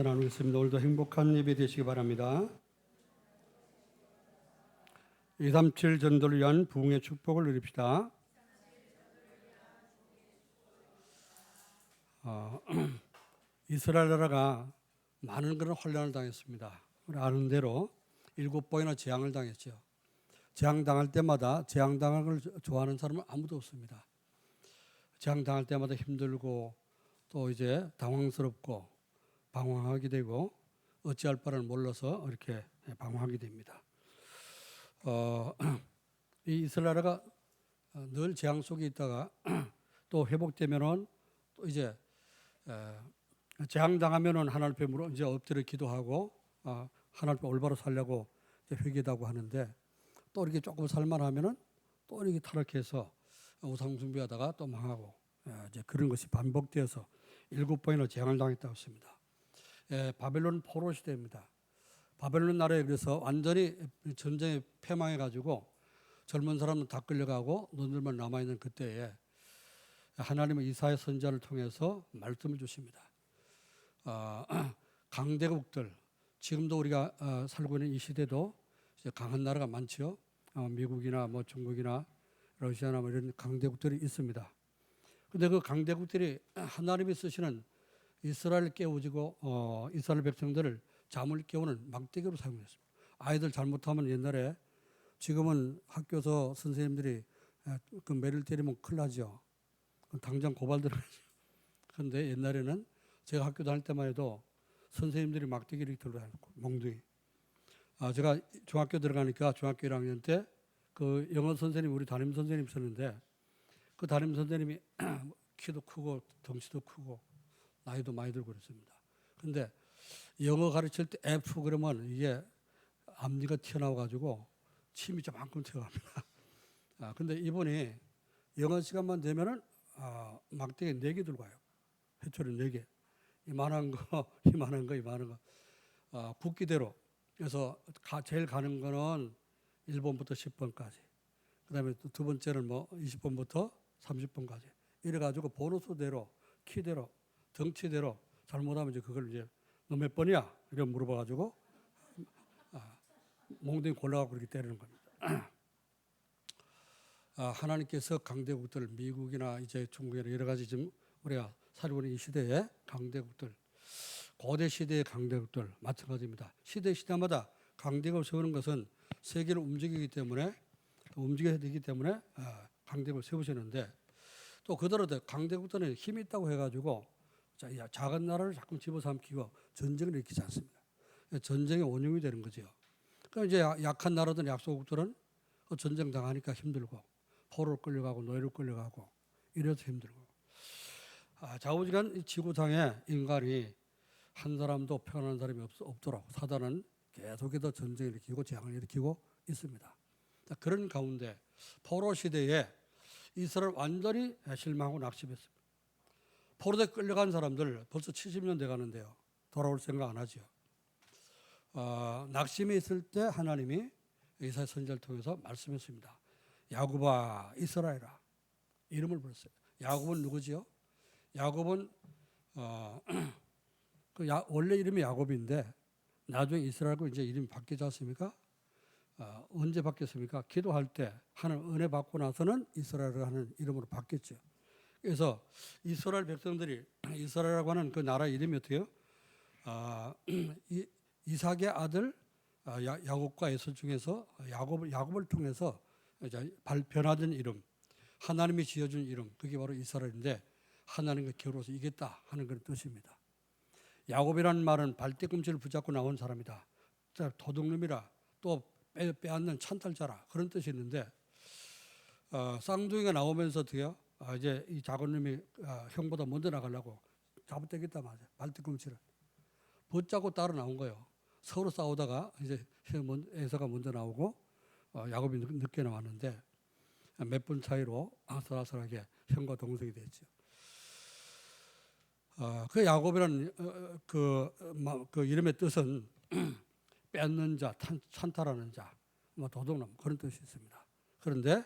인사 나누겠습니다. 오늘도 행복한 예배 되시기 바랍니다. 237 전도를 위한 부흥의 축복을 누립시다. 이스라엘 나라가 많은 그런 혼란을 당했습니다. 우리 아는 대로 7번이나 재앙을 당했죠. 재앙당할 때마다 재앙당하는 걸 좋아하는 사람은 아무도 없습니다. 재앙당할 때마다 힘들고 또 이제 당황스럽고 방황하게 되고 어찌할 바를 몰라서 이렇게 방황하게 됩니다. 이 이스라엘가 늘 재앙 속에 있다가 또 회복되면은 또 이제 재앙 당하면은 하나님 앞에 이제 엎드려 기도하고 하나님 앞에 올바로 살려고 회개하고 하는데 또 이렇게 조금 살만하면은 또 이렇게 타락해서 우상 숭배하다가 또 망하고 이제 그런 것이 반복되어서 7번이나 재앙을 당했다고 했습니다. 바벨론 포로 시대입니다. 바벨론 나라에 그래서 완전히 전쟁에 패망해가지고 젊은 사람은 다 끌려가고 노인들만 남아있는 그때에 하나님은 이사야 선지자를 통해서 말씀을 주십니다. 강대국들, 지금도 우리가 살고 있는 이 시대도 강한 나라가 많죠. 미국이나 뭐 중국이나 러시아나 뭐 이런 강대국들이 있습니다. 근데 그 강대국들이 하나님이 쓰시는 이스라엘을 깨우지고 이스라엘 백성들을 잠을 깨우는 막대기로 사용했습니다. 아이들 잘못하면 옛날에 지금은 학교에서 선생님들이 그 매를 때리면 큰일 나죠. 당장 고발 들어가죠. 그런데 옛날에는 제가 학교 다닐 때만 해도 선생님들이 막대기를 들고 다녔고 몽둥이. 제가 중학교 들어가니까 중학교 1학년 때 그 영어 선생님 우리 담임 선생님 있었는데 그 담임 선생님이 키도 크고 덩치도 크고 나이도 많이 들고 그랬습니다. 근데 영어 가르칠 때 F 그러면 이게 앞니가 튀어나와가지고 침이 조금끔 튀어갑니다. 근데 이분이 영어 시간만 되면은 막대기 4개 들고 와요. 회초리 4개. 이만한 거, 이만한 거, 이만한 거. 국기대로. 그래서 제일 가는 거는 1번부터 10번까지. 그 다음에 또 두 번째는 뭐 20번부터 30번까지. 이래가지고 번호수대로, 키대로, 덩치대로 잘못하면 이제 그걸 이제 너 몇 번이야? 이렇게 물어봐가지고 몽둥이 골라갖고 이렇게 때리는 겁니다. 하나님께서 강대국들, 미국이나 이제 중국이나 여러 가지 지금 우리가 살고 있는 이 시대의 강대국들, 고대 시대의 강대국들 마찬가지입니다. 시대마다 강대국을 세우는 것은 세계를 움직이기 때문에 움직여야 되기 때문에 강대국을 세우시는데 또 그대로 강대국들은 힘이 있다고 해가지고 작은 나라를 자꾸 집어삼키고 전쟁을 일으키지 않습니다. 전쟁의 원흉이 되는 거죠. 그럼 이제 약한 나라들, 약소국들은 전쟁 당하니까 힘들고 포로로 끌려가고 노예로 끌려가고 이래서 힘들고 좌우지간 지구상에 인간이 한 사람도 평안한 사람이 없도록 사단은 계속해서 전쟁을 일으키고 재앙을 일으키고 있습니다. 그런 가운데 포로 시대에 이스라엘 완전히 실망하고 낙심했습니다. 포로에 끌려간 사람들 벌써 70년 돼가는데요. 돌아올 생각 안 하죠. 낙심에 있을 때 하나님이 이사야 선지자를 통해서 말씀했습니다. 야곱아 이스라엘아 이름을 불렀어요. 야곱은 누구지요? 야곱은 원래 이름이 야곱인데 나중에 이스라엘고 이제 이름이 바뀌지 않습니까? 언제 바뀌었습니까? 기도할 때 하나님 은혜 받고 나서는 이스라엘을 하는 이름으로 바뀌었죠. 그래서 이스라엘 백성들이 이스라엘이라고 하는 그 나라 이름이 어때요? 이삭의 아들 야곱과 에서 중에서 야곱을 통해서 변화된 이름, 하나님이 지어준 이름, 그게 바로 이스라엘인데 하나님과 겨루어서 이겼다 하는 그런 뜻입니다. 야곱이라는 말은 발뒤꿈치를 붙잡고 나온 사람이다. 도둑놈이라 또 빼앗는 찬탈자라 그런 뜻이 있는데 쌍둥이가 나오면서 어떻게요? 이제 이 작은 놈이 형보다 먼저 나가려고 잡아당겼단 말이야. 발뒤꿈치를 붙잡고 따라 나온 거예요. 서로 싸우다가 이제 에서가 먼저 나오고 야곱이 늦게 나왔는데 몇 분 차이로 아슬아슬하게 형과 동생이 됐죠. 그 야곱이라는 그 이름의 뜻은 뺏는 자, 찬탈하는 자, 뭐 도둑놈 그런 뜻이 있습니다. 그런데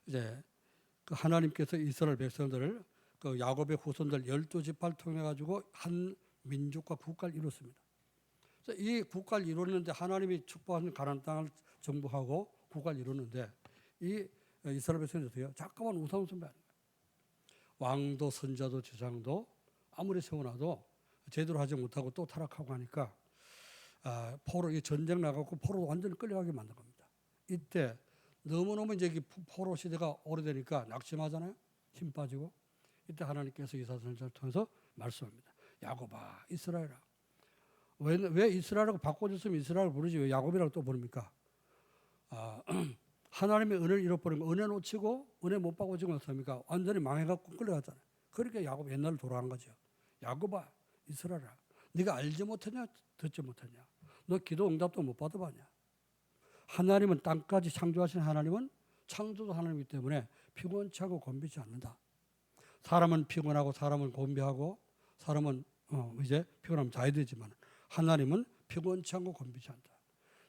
이제 그 하나님께서 이스라엘 백성들을 그 야곱의 후손들 12지파를 통해 가지고 한 민족과 국가를 이뤘습니다. 그래서 이 국가를 이뤘는데 하나님이 축복하신 가나안 땅을 정복하고 국가를 이뤘는데 이 이스라엘 백성이 어때요? 자꾸만 우상 숭배하는 거예요. 왕도 선자도 제사장도 아무리 세워놔도 제대로 하지 못하고 또 타락하고 하니까 포로 이 전쟁 나가고 포로 완전히 끌려가게 만든 겁니다. 이때 너무너무 이제 포로 시대가 오래되니까 낙심하잖아요. 힘 빠지고 이때 하나님께서 이사선자를 통해서 말씀합니다. 야곱아, 이스라엘아. 왜 이스라엘하고 바꿔줬으면 이스라엘 부르지 왜 야곱이라고 또 부릅니까? 하나님의 은혜를 잃어버린 거, 은혜 놓치고 은혜 못 받고 지금 어떻습니까? 완전히 망해갖고 끌려갔잖아요. 그러니까 야곱 옛날로 돌아간 거죠. 야곱아, 이스라엘아, 네가 알지 못했냐, 듣지 못했냐? 너 기도 응답도 못 받아봤냐? 하나님은 땅까지 창조하신 하나님은 창조도 하나님이기 때문에 피곤치 않고 곤비지 않는다. 사람은 피곤하고 사람은 곤비하고 사람은 이제 피곤하면 자야 되지만 하나님은 피곤치 않고 곤비지 않다.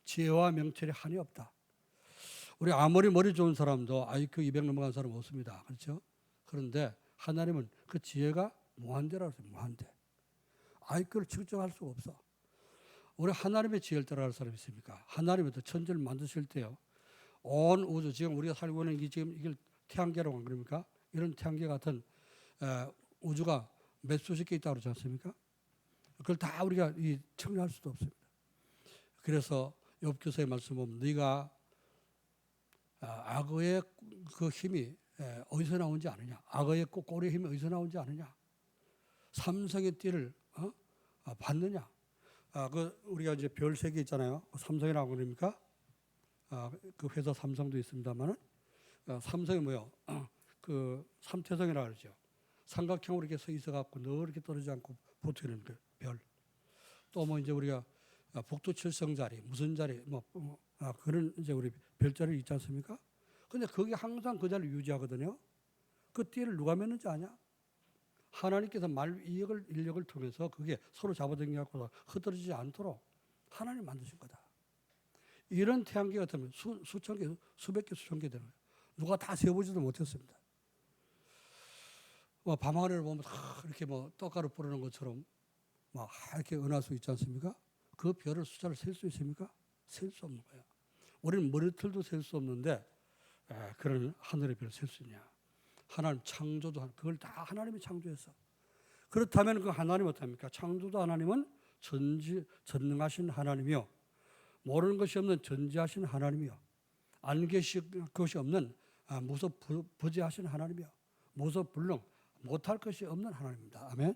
지혜와 명철이 한이 없다. 우리 아무리 머리 좋은 사람도 IQ 200 넘어간 사람 없습니다. 그렇죠? 그런데 하나님은 그 지혜가 무한대라고 해서 무한대. IQ를 측정할 수가 없어. 우리 하나님의 지혜를 따라갈 사람이 있습니까? 하나님이 천지를 만드실 때요. 온 우주, 지금 우리가 살고 있는 이걸 태양계라고 안 그럽니까? 이런 태양계 같은 우주가 몇 수십 개 있다고 그러지 않습니까? 그걸 다 우리가 측량할 수도 없습니다. 그래서 욥기서의 말씀 보면 네가 악어의 그 힘이 어디서 나오는지 아느냐? 악어의 꼬리의 힘이 어디서 나오는지 아느냐? 삼성의 띠를 봤느냐? 우리가 이제 별 3개 있잖아요. 삼성이라고 그럽니까? 그 회사 삼성도 있습니다만은 삼성이 뭐요? 그 삼태성이라고 그러죠. 삼각형으로 이렇게 서 있어갖고 늘 이렇게 떨어지지 않고 붙어있는 그 별. 또 뭐 이제 우리가 북두 칠성자리, 무슨 자리, 그런 이제 우리 별자리 있지 않습니까? 근데 그게 항상 그 자리를 유지하거든요. 그 띠를 누가 맺는지 아냐? 하나님께서 인력을 통해서 그게 서로 잡아당겨갖고 흐트러지지 않도록 하나님 만드신 거다. 이런 태양계 같으면 수천 개, 수백 개, 수천 개 되는 거예요. 누가 다 세워보지도 못했습니다. 밤하늘을 보면 이렇게 떡가루 뿌리는 것처럼 이렇게 은하수 있지 않습니까? 그 별의 숫자를 셀 수 있습니까? 셀 수 없는 거예요. 우리는 머리털도 셀 수 없는데 그런 하늘의 별을 셀 수 있냐? 하나님 창조도 그걸 다 하나님이 창조했어. 그렇다면 그 하나님은 어떻습니까? 창조도 하나님은 전능하신 하나님이요. 모르는 것이 없는 전지하신 하나님이요. 안 계실 것이 없는 무소부지하신 하나님이요. 무소불능 못할 것이 없는 하나님입니다. 아멘.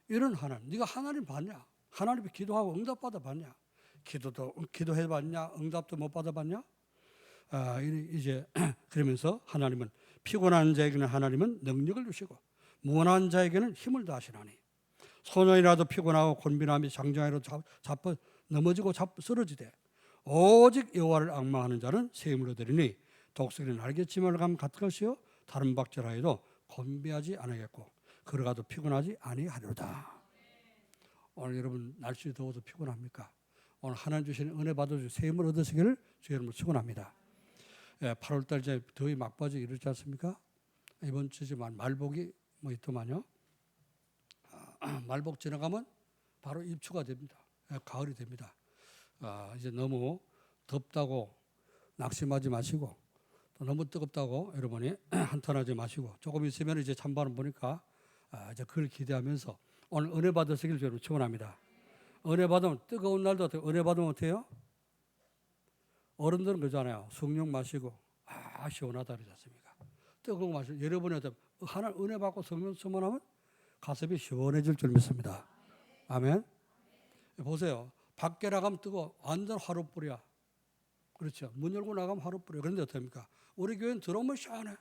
이런 하나님, 네가 하나님 봤냐? 하나님이 기도하고 응답 받아봤냐? 기도해봤냐? 응답도 못 받아봤냐? 이제 그러면서 하나님은 피곤한 자에게는 하나님은 능력을 주시고 무능한 자에게는 힘을 다하시나니 소년이라도 피곤하고 곤비나며 장정이라도 넘어지고 쓰러지되 오직 여호와를 앙망하는 자는 새 힘을 얻으리니 독수리는 날개치마를 감 같을 것이요 다른 박질하여도 곤비하지 않으겠고 걸어가도 피곤하지 아니하리로다. 오늘 여러분 날씨 더워서 피곤합니까? 오늘 하나님 주시는 은혜 받아주시고 새 힘을 얻으시기를 주의 이름으로 축원합니다. 8월달 이제 더위 막바지 이르지 않습니까? 이번 주지만 말복이 있더만요. 말복 지나가면 바로 입추가 됩니다. 가을이 됩니다. 이제 너무 덥다고 낙심하지 마시고 또 너무 뜨겁다고 여러분이 한탄하지 마시고 조금 있으면 이제 찬바람 보니까 이제 그걸 기대하면서 오늘 은혜 받으시길 저는 축원합니다. 은혜 받으면 뜨거운 날도 어때요? 은혜 받으면 어때요? 어른들은 그러잖아요. 성령 마시고 시원하다 그러지 않습니까? 뜨거운 마시고 여러분이 하나 은혜 받고 성령 충만하면 가슴이 시원해질 줄 믿습니다. 아멘. 보세요. 밖에 나가면 뜨거워. 완전 화롯불이야. 그렇죠. 문 열고 나가면 화롯불이야. 그런데 어떻습니까? 우리 교회는 들어오면 시원해.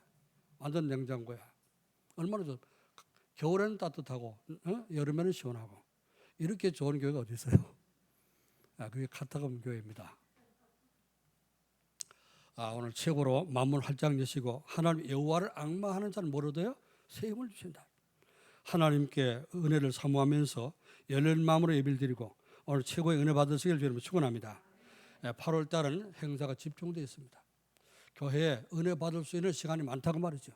완전 냉장고야. 얼마나 좋아. 겨울에는 따뜻하고 여름에는 시원하고. 이렇게 좋은 교회가 어디 있어요? 그게 카타콤 교회입니다. 오늘 최고로 만문 활짝 여시고 하나님 여호와를 앙망하는 자는 뭐로도요? 새 힘을 주신다. 하나님께 은혜를 사모하면서 열린 마음으로 예배를 드리고 오늘 최고의 은혜 받으시길 주님을 축원합니다. 8월 달은 행사가 집중되어 있습니다. 교회에 은혜 받을 수 있는 시간이 많다고 말이죠.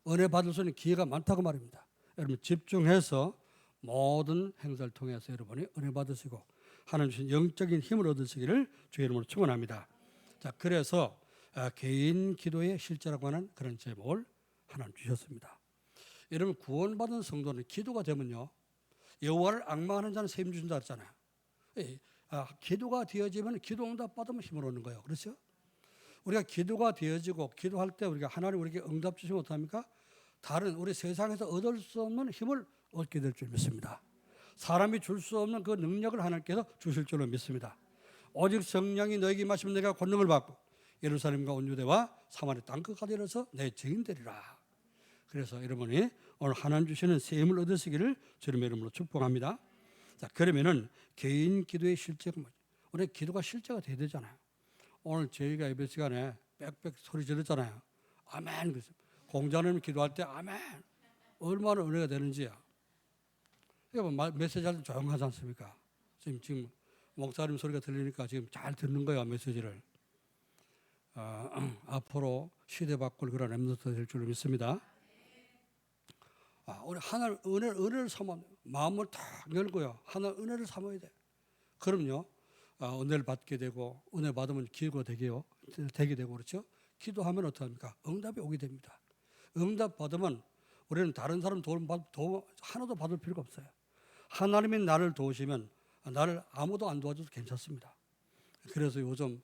은혜 받을 수 있는 기회가 많다고 말입니다. 여러분 집중해서 모든 행사를 통해서 여러분이 은혜 받으시고 하나님 주신 영적인 힘을 얻으시기를 주의 이름으로 축원합니다. 자, 그래서 개인 기도의 실제라고 하는 그런 제목을 하나님 주셨습니다. 여러분 구원받은 성도는 기도가 되면요 여호와를 앙망하는 자는 세 힘 주신다 했잖아요. 기도가 되어지면 기도 응답 받으면 힘을 얻는 거예요. 그렇죠? 우리가 기도가 되어지고 기도할 때 우리가 하나님 우리에게 응답 주시면 어떡합니까? 다른 우리 세상에서 얻을 수 없는 힘을 얻게 될 줄 믿습니다. 사람이 줄 수 없는 그 능력을 하나님께서 주실 줄로 믿습니다. 오직 성령이 너에게 임하시면 내가 권능을 받고 예루살렘과 온 유대와 사마리아 땅 끝까지 이르러서 내 증인 되리라. 그래서 여러분이 오늘 하나님 주시는 새 힘을 얻으시기를 주님의 이름으로 축복합니다. 자, 그러면은 개인 기도의 실제가 뭐죠? 우리 기도가 실제가 돼야 되잖아요. 오늘 저희가 예배 시간에 빽빽 소리 지르잖아요. 아멘. 공자님 기도할 때 아멘. 얼마나 은혜가 되는지야. 여러분 메시지 할 때 조용하지 않습니까? 지금 목사님 소리가 들리니까 지금 잘 듣는 거야 메시지를. 앞으로 시대 바꿀 그런 렘넌트가 될 줄로 믿습니다. 우리 하나님 은혜를 삼아 마음을 탁 열고요. 하나님 은혜를 삼아야 돼. 그럼요. 은혜를 받게 되고 은혜 받으면 기도가 되게 되고 그렇죠. 기도하면 어떡합니까? 응답이 오게 됩니다. 응답 받으면 우리는 다른 사람 도움 하나도 받을 필요가 없어요. 하나님이 나를 도우시면 나를 아무도 안 도와줘도 괜찮습니다. 그래서 요즘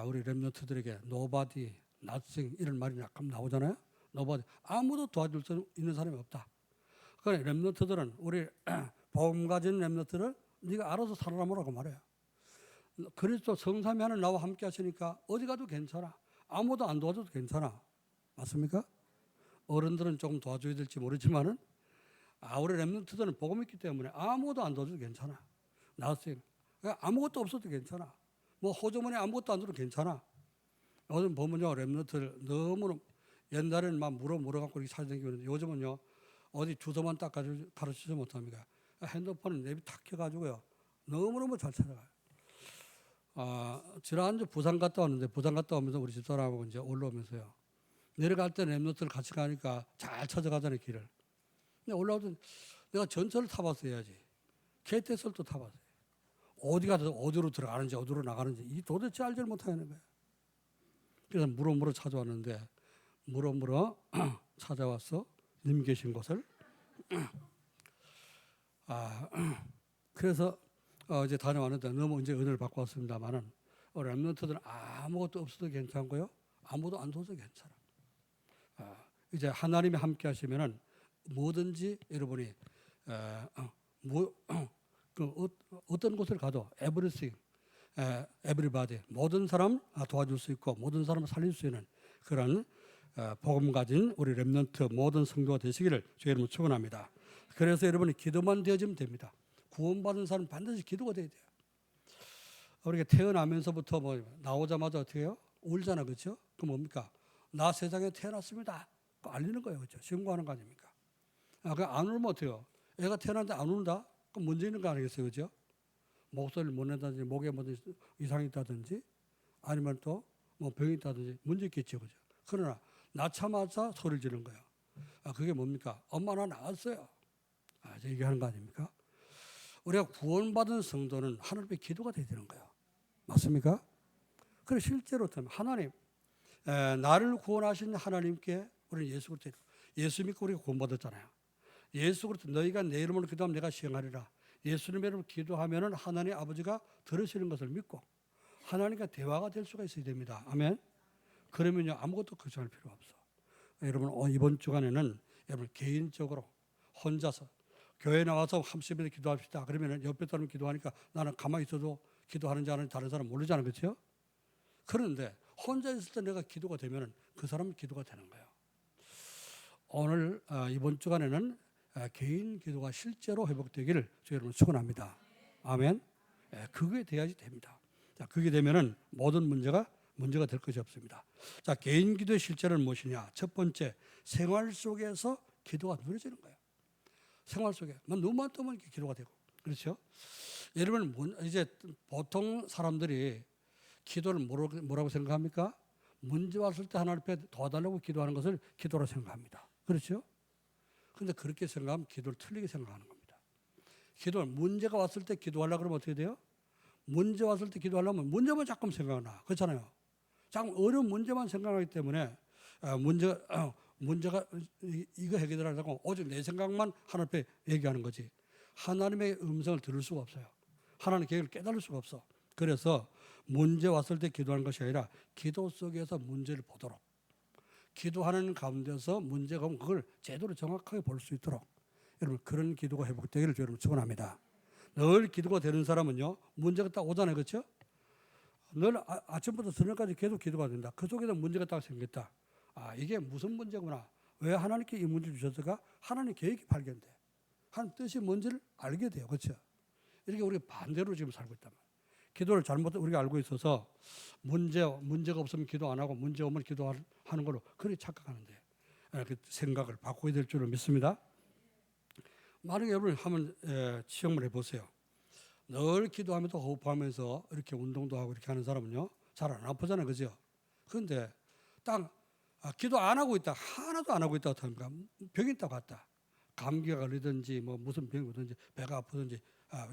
우리 렘넌트들에게 nobody, nothing 이런 말이 약간 나오잖아요. nobody 아무도 도와줄 수 있는 사람이 없다. 그러니까 렘넌트들은 우리 복음 가진 렘넌트를 네가 알아서 살아남으라고 말해요. 그리스도 성삼위 하나님 나와 함께 하시니까 어디 가도 괜찮아. 아무도 안 도와줘도 괜찮아. 맞습니까? 어른들은 조금 도와줘야 될지 모르지만은 우리 렘넌트들은 복음이 있기 때문에 아무도 안 도와줘도 괜찮아. 나왔어요. 아무것도 없어도 괜찮아. 뭐 호주머니 아무것도 안 들어도 괜찮아. 요즘 보면요 렘넌트들 너무 옛날에는 막 물어갖고 이렇게 찾아다니는데 요즘은요 어디 주소만 딱 가르치지 못합니까? 핸드폰을 내비 탁 켜가지고요 너무너무 잘 찾아가요. 지난주 부산 갔다 왔는데 부산 갔다 오면서 우리 집사람하고 이제 올라오면서요 내려갈 때 렘넌트를 같이 가니까 잘 찾아가잖아요 길을. 근데 올라오던 내가 전철을 타봤어야지. KTX를 또 타봤어요. 어디 가서 어디로 들어가는지 어디로 나가는지 이 도대체 알지를 못하는 거예요. 그래서 물어 찾아왔는데 물어 찾아와서 님 계신 곳을 그래서 이제 다녀왔는데 너무 이제 은혜를 받고 왔습니다만은 렘넌트들은 아무것도 없어도 괜찮고요 아무도 안 도와도 괜찮아. 이제 하나님이 함께 하시면은 뭐든지 여러분이 어떤 곳을 가도 everything, everybody 모든 사람 도와줄 수 있고 모든 사람을 살릴 수 있는 그런 복음 가진 우리 렘넌트 모든 성도가 되시기를 주의 이름으로 축원합니다. 그래서 여러분이 기도만 되어지면 됩니다. 구원받은 사람은 반드시 기도가 돼야 돼요. 우리가 태어나면서부터 뭐 나오자마자 어떻게 해요? 울잖아, 그렇죠? 그럼 뭡니까? 나 세상에 태어났습니다. 알리는 거예요, 그렇죠? 신고하는 거 아닙니까? 안 울면 어때요? 애가 태어났는데 안 운다? 그럼 문제 있는 거 아니겠어요, 그렇죠? 목소리를 못 낸다든지 목에 뭐 이상이 있다든지 아니면 또 뭐 병이 있다든지 문제 있겠죠, 그렇죠? 그러나 낳자마자 소리를 지르는 거예요. 그게 뭡니까? 엄마 나 나왔어요. 얘기하는 거 아닙니까? 우리가 구원받은 성도는 하나님 앞에 기도가 돼야 되는 거예요. 맞습니까? 그래 실제로 하나님 나를 구원하신 하나님께 우리는 예수 그리스도 예수 믿고 우리가 구원받았잖아요. 예수 그리스도 너희가 내 이름으로 기도하면 내가 시행하리라. 예수님의 이름으로 기도하면은 하나님 아버지가 들으시는 것을 믿고 하나님과 대화가 될 수가 있어야 됩니다. 아멘. 그러면요 아무것도 걱정할 필요가 없어. 여러분 이번 주간에는 여러분 개인적으로 혼자서 교회 나와서 30일 기도합시다. 그러면 옆에 사람 기도하니까 나는 가만히 있어도 기도하는지 안 하는지 다른 사람 모르잖아요. 그렇죠? 그런데 혼자 있을 때 내가 기도가 되면 그 사람은 기도가 되는 거예요. 오늘 이번 주간에는 개인 기도가 실제로 회복되기를 주의 여러분 축원합니다. 아멘. 그게 돼야지 됩니다. 자, 그게 되면은 모든 문제가 될 것이 없습니다. 자, 개인 기도의 실제는 무엇이냐? 첫 번째, 생활 속에서 기도가 누려지는 거예요. 생활 속에 눈만 뜨면 기도가 되고, 그렇죠? 여러분 이제 보통 사람들이 기도를 뭐라고 생각합니까? 문제 왔을 때 하나님 앞에 도와달라고 기도하는 것을 기도로 생각합니다. 그렇죠? 그런데 그렇게 생각하면 기도를 틀리게 생각하는 겁니다. 문제가 왔을 때 기도하려고 그러면 어떻게 돼요? 문제 왔을 때 기도하려면 문제만 자꾸 생각나. 그렇잖아요. 자꾸 어려운 문제만 생각하기 때문에 문제가 이거 해결하려고 오직 내 생각만 하나님 앞에 얘기하는 거지. 하나님의 음성을 들을 수가 없어요. 하나님의 계획을 깨달을 수가 없어. 그래서 문제 왔을 때 기도하는 것이 아니라 기도 속에서 문제를 보도록, 기도하는 가운데서 문제가 오면 그걸 제대로 정확하게 볼 수 있도록 여러분 그런 기도가 회복되기를 여러분 축원합니다. 늘 기도가 되는 사람은요 문제가 딱 오잖아요. 그렇죠? 늘 아침부터 저녁까지 계속 기도가 된다. 그 속에서 문제가 딱 생겼다. 아 이게 무슨 문제구나. 왜 하나님께 이 문제를 주셨을까? 하나님 계획이 발견돼. 하나님 뜻이 뭔지를 알게 돼요. 그렇죠? 이렇게 우리가 반대로 지금 살고 있단 말이에요. 기도를 잘못 우리가 알고 있어서 문제가 없으면 기도 안 하고 문제 오면 기도하는 걸로 그렇게 착각하는데 그 생각을 바꿔야 될 줄을 믿습니다. 만약에 여러분 한번 시험을 해보세요. 늘 기도하면서 호흡하면서 이렇게 운동도 하고 이렇게 하는 사람은요 잘 안 아프잖아요. 그죠? 그런데 딱 기도 안 하고 있다. 하나도 안 하고 있다. 어떡합니까? 병이 있다고 왔다. 감기가 걸리든지 뭐 무슨 병이 오든지 배가 아프든지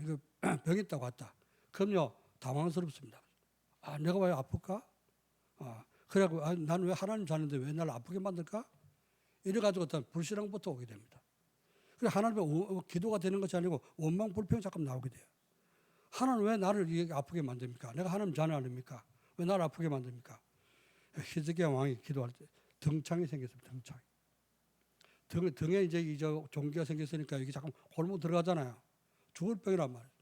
이거 병이 있다고 왔다. 그럼요 당황스럽습니다. 내가 왜 아플까? 그래갖고 나는 왜 하나님 자는데 왜 나를 아프게 만들까? 이래가지고 어떤 불신앙부터 오게 됩니다. 그래서 하나님의 기도가 되는 것이 아니고 원망 불평이 자꾸 나오게 돼요. 하나님 왜 나를 이렇게 아프게 만듭니까? 내가 하나님 자녀 아닙니까? 왜 나를 아프게 만듭니까? 히스기야 왕이 기도할 때 등창이 생겼습니다. 등에 이제 종기가 생겼으니까 이게 자꾸 골목 들어가잖아요. 죽을 병이란 말이에요.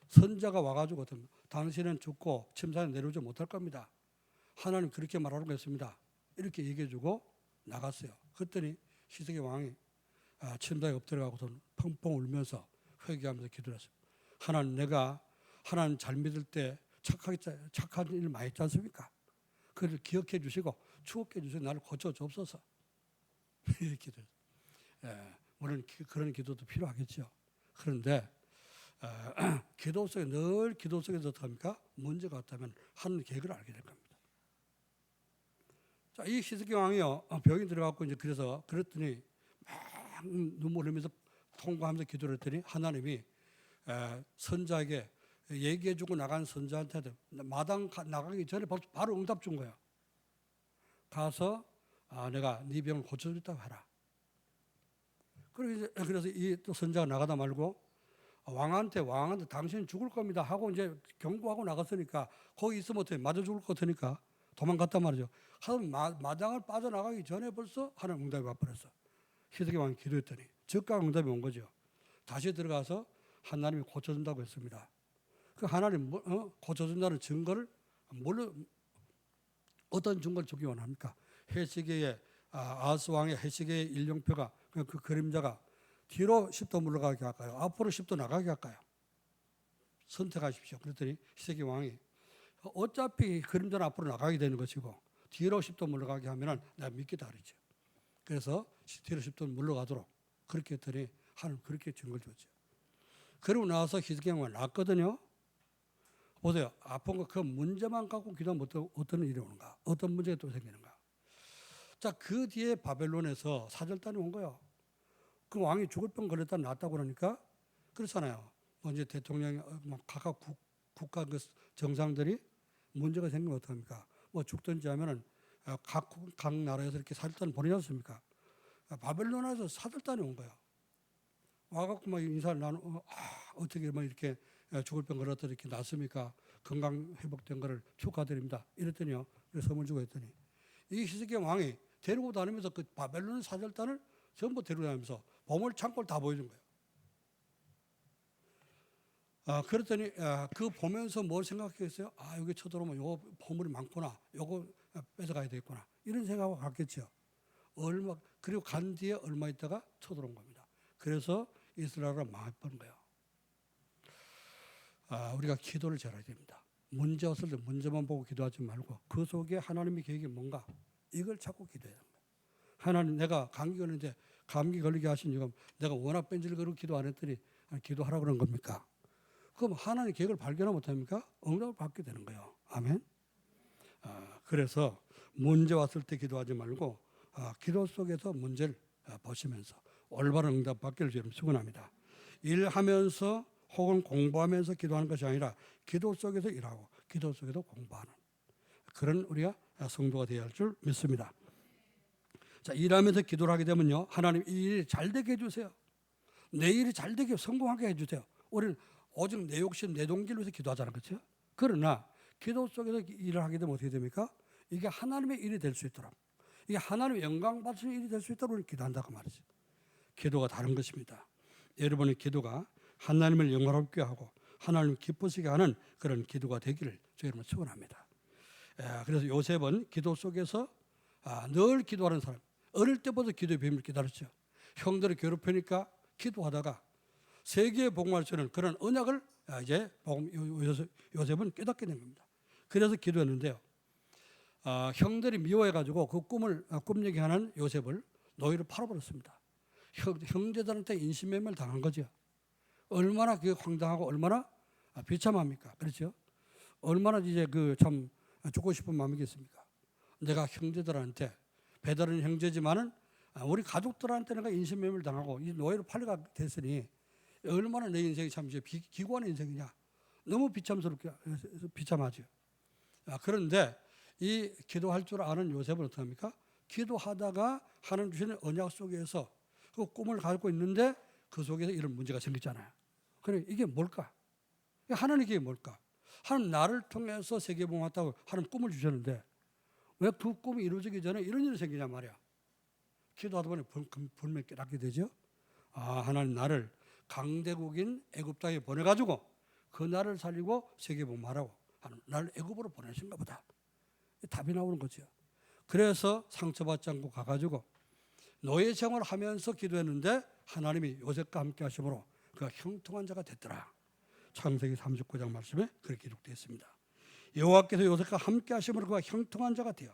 선자가 와가지고 당신은 죽고 침상에 내려오지 못할 겁니다. 하나님 그렇게 말하라고 했습니다. 이렇게 얘기해주고 나갔어요. 그랬더니 히스기야 왕이 침상에 엎드려가고 펑펑 울면서 회개하면서 기도를 했어요. 하나님 내가 하나님 잘 믿을 때 착한 일 많이 했지 않습니까? 그를 기억해 주시고 추억해 주시고 나를 고쳐 주옵소서. 이렇게 물론 그런 기도도 필요하겠죠. 그런데 기도 속에 늘 기도 속에서 어떡합니까? 문제가 왔다면 하는 계획을 알게 될 겁니다. 자, 이 히스기야 왕이요 병이 들어갔고 이제 그랬더니 막 눈물 흘리면서 통과하면서 기도를 했더니 하나님이 선자에게 얘기해주고 나간 선자한테 마당 나가기 전에 바로 응답 준 거예요. 가서 내가 네 병을 고쳐주겠다고 하라. 그래서 이 또 선자가 나가다 말고 왕한테 당신 죽을 겁니다 하고 이제 경고하고 나갔으니까 거기 있으면 어떻게 맞아 죽을 것 같으니까 도망갔단 말이죠. 하여튼 마당을 빠져나가기 전에 벌써 하나님 응답이 와버렸어. 히스기야 왕이 기도했더니 즉각 응답이 온 거죠. 다시 들어가서 하나님이 고쳐준다고 했습니다. 그 하나님 고쳐준다는 증거를 어떤 증거를 주기 원합니까? 해시계의 아하스 왕의 해시계의 일령표가 그 그림자가 뒤로 10도 물러가게 할까요? 앞으로 10도 나가게 할까요? 선택하십시오. 그랬더니 히스기야 왕이 어차피 그림자는 앞으로 나가게 되는 것이고 뒤로 10도 물러가게 하면 내가 믿겠다 그랬죠. 그래서 뒤로 10도 물러가도록 그렇게 했더니 하나님 그렇게 증거를 줬죠. 그러고 나서 히스기야 왕이 났거든요. 보세요. 아픈 거 그 문제만 갖고 기도하면 어떤 일이 오는가? 어떤 문제가 또 생기는가? 자, 그 뒤에 바벨론에서 사절단이 온 거예요. 그 왕이 죽을 병 걸렸다 낫다고 그러니까 그렇잖아요. 뭐 이제 대통령이 각각 국가 그 정상들이 문제가 생기면 어떡합니까? 뭐 죽든지 하면은 각 나라에서 이렇게 사절단 보내지 않습니까? 바벨론에서 사절단이 온 거예요. 와갖고 막 인사를 나누고 어떻게 뭐 이렇게 죽을 병 걸었더니 이렇게 낫습니까? 건강 회복된 거를 축하드립니다. 이랬더니요. 선물 주고 했더니 이 히스기야 왕이 데리고 다니면서 그 바벨론 사절단을 전부 데리고 다니면서 보물 창고를 다 보여준 거예요. 그랬더니 그 보면서 뭘 생각했어요? 여기 쳐들어오면 요거 보물이 많구나. 요거 뺏어가야 되겠구나. 이런 생각하고 갔겠죠. 그리고 간 뒤에 얼마 있다가 쳐들어온 겁니다. 그래서 이스라엘은 망해버린 거예요. 우리가 기도를 잘해야 됩니다. 문제 왔을 때 문제만 보고 기도하지 말고 그 속에 하나님의 계획이 뭔가 이걸 찾고 기도해야 합니다. 하나님 내가 감기 걸리는데 감기 걸리게 하신 이유가 내가 워낙 뺀질거리고 기도 안 했더니 기도하라고 그런 겁니까? 그럼 하나님의 계획을 발견하면 못합니까? 응답을 받게 되는 거예요. 아멘. 그래서 문제 왔을 때 기도하지 말고 기도 속에서 문제를 보시면서 올바른 응답 받기를 여러분 축원합니다. 일하면서 혹은 공부하면서 기도하는 것이 아니라 기도 속에서 일하고 기도 속에서 공부하는 그런 우리가 성도가 되어야 할 줄 믿습니다. 자, 일하면서 기도를 하게 되면요, 하나님 이 일이 잘 되게 해주세요. 내 일이 잘 되게 성공하게 해주세요. 우리는 오직 내 욕심, 내 동기를 위해서 기도하잖아요, 그렇죠? 그러나 기도 속에서 일을 하게 되면 어떻게 됩니까? 이게 하나님의 일이 될 수 있도록, 이게 하나님의 영광 받으시는 일이 될 수 있도록 우리는 기도한다고 말이죠. 기도가 다른 것입니다. 여러분의 기도가 하나님을 영화롭게 하고 하나님을 기쁘시게 하는 그런 기도가 되기를 저희 여러분 축원합니다. 그래서 요셉은 기도 속에서 늘 기도하는 사람. 어릴 때부터 기도의 비밀을 기다렸죠. 형들을 괴롭히니까 기도하다가 세계에 복음할 수 있는 그런 언약을 이제 요셉은 깨닫게 된 겁니다. 그래서 기도했는데요. 형들이 미워해가지고 그 꿈을 꿈얘기 하는 요셉을 노예로 팔아버렸습니다. 형제들한테 인신매매를 당한 거죠. 얼마나 그게 황당하고 얼마나 비참합니까? 그렇죠? 얼마나 이제 참 죽고 싶은 마음이겠습니까? 내가 형제들한테 배다른 형제지만은 우리 가족들한테 내가 인신매매를 당하고 이 노예로 팔려가 됐으니 얼마나 내 인생이 참 이제 기구한 인생이냐. 너무 비참하죠. 그런데 이 기도할 줄 아는 요셉은 어떻게 합니까? 기도하다가 하나님 주시는 언약 속에서 그 꿈을 갖고 있는데 그 속에서 이런 문제가 생기잖아요. 그래, 이게 뭘까? 하나님께 뭘까? 하나님 나를 통해서 세계복음했다고 하나님 꿈을 주셨는데 왜 그 꿈이 이루어지기 전에 이런 일이 생기냐 말이야. 기도하다 보니 분명히 깨닫게 되죠. 하나님 나를 강대국인 애굽 땅에 보내가지고 그 나라를 살리고 세계복음하라고 하나님 나를 애굽으로 보내신가 보다. 답이 나오는 거죠. 그래서 상처받지 않고 가가지고 노예 생활을 하면서 기도했는데 하나님이 요셉과 함께 하심으로 그가 형통한 자가 됐더라. 창세기 39장 말씀에 그렇게 기록되어 있습니다. 여호와께서 요셉과 함께 하심으로 그가 형통한 자가 되어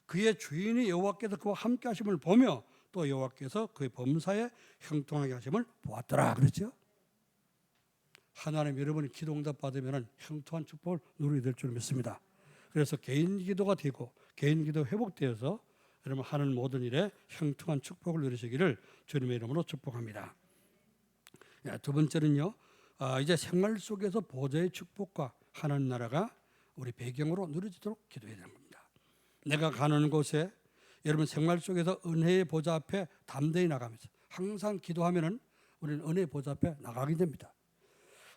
그의 주인이 여호와께서 그와 함께 하심을 보며 또 여호와께서 그의 범사에 형통하게 하심을 보았더라. 그렇죠? 하나님 여러분이 기도 응답 받으면 형통한 축복을 누리게 될 줄 믿습니다. 그래서 개인 기도가 되고 개인 기도 회복되어서 여러분 하는 모든 일에 형통한 축복을 누리시기를 주님의 이름으로 축복합니다. 두 번째는요, 이제 생활 속에서 보좌의 축복과 하나님 나라가 우리 배경으로 누려지도록 기도해야 되는 겁니다. 내가 가는 곳에 여러분 생활 속에서 은혜의 보좌 앞에 담대히 나가면서 항상 기도하면은 우리는 은혜의 보좌 앞에 나가게 됩니다.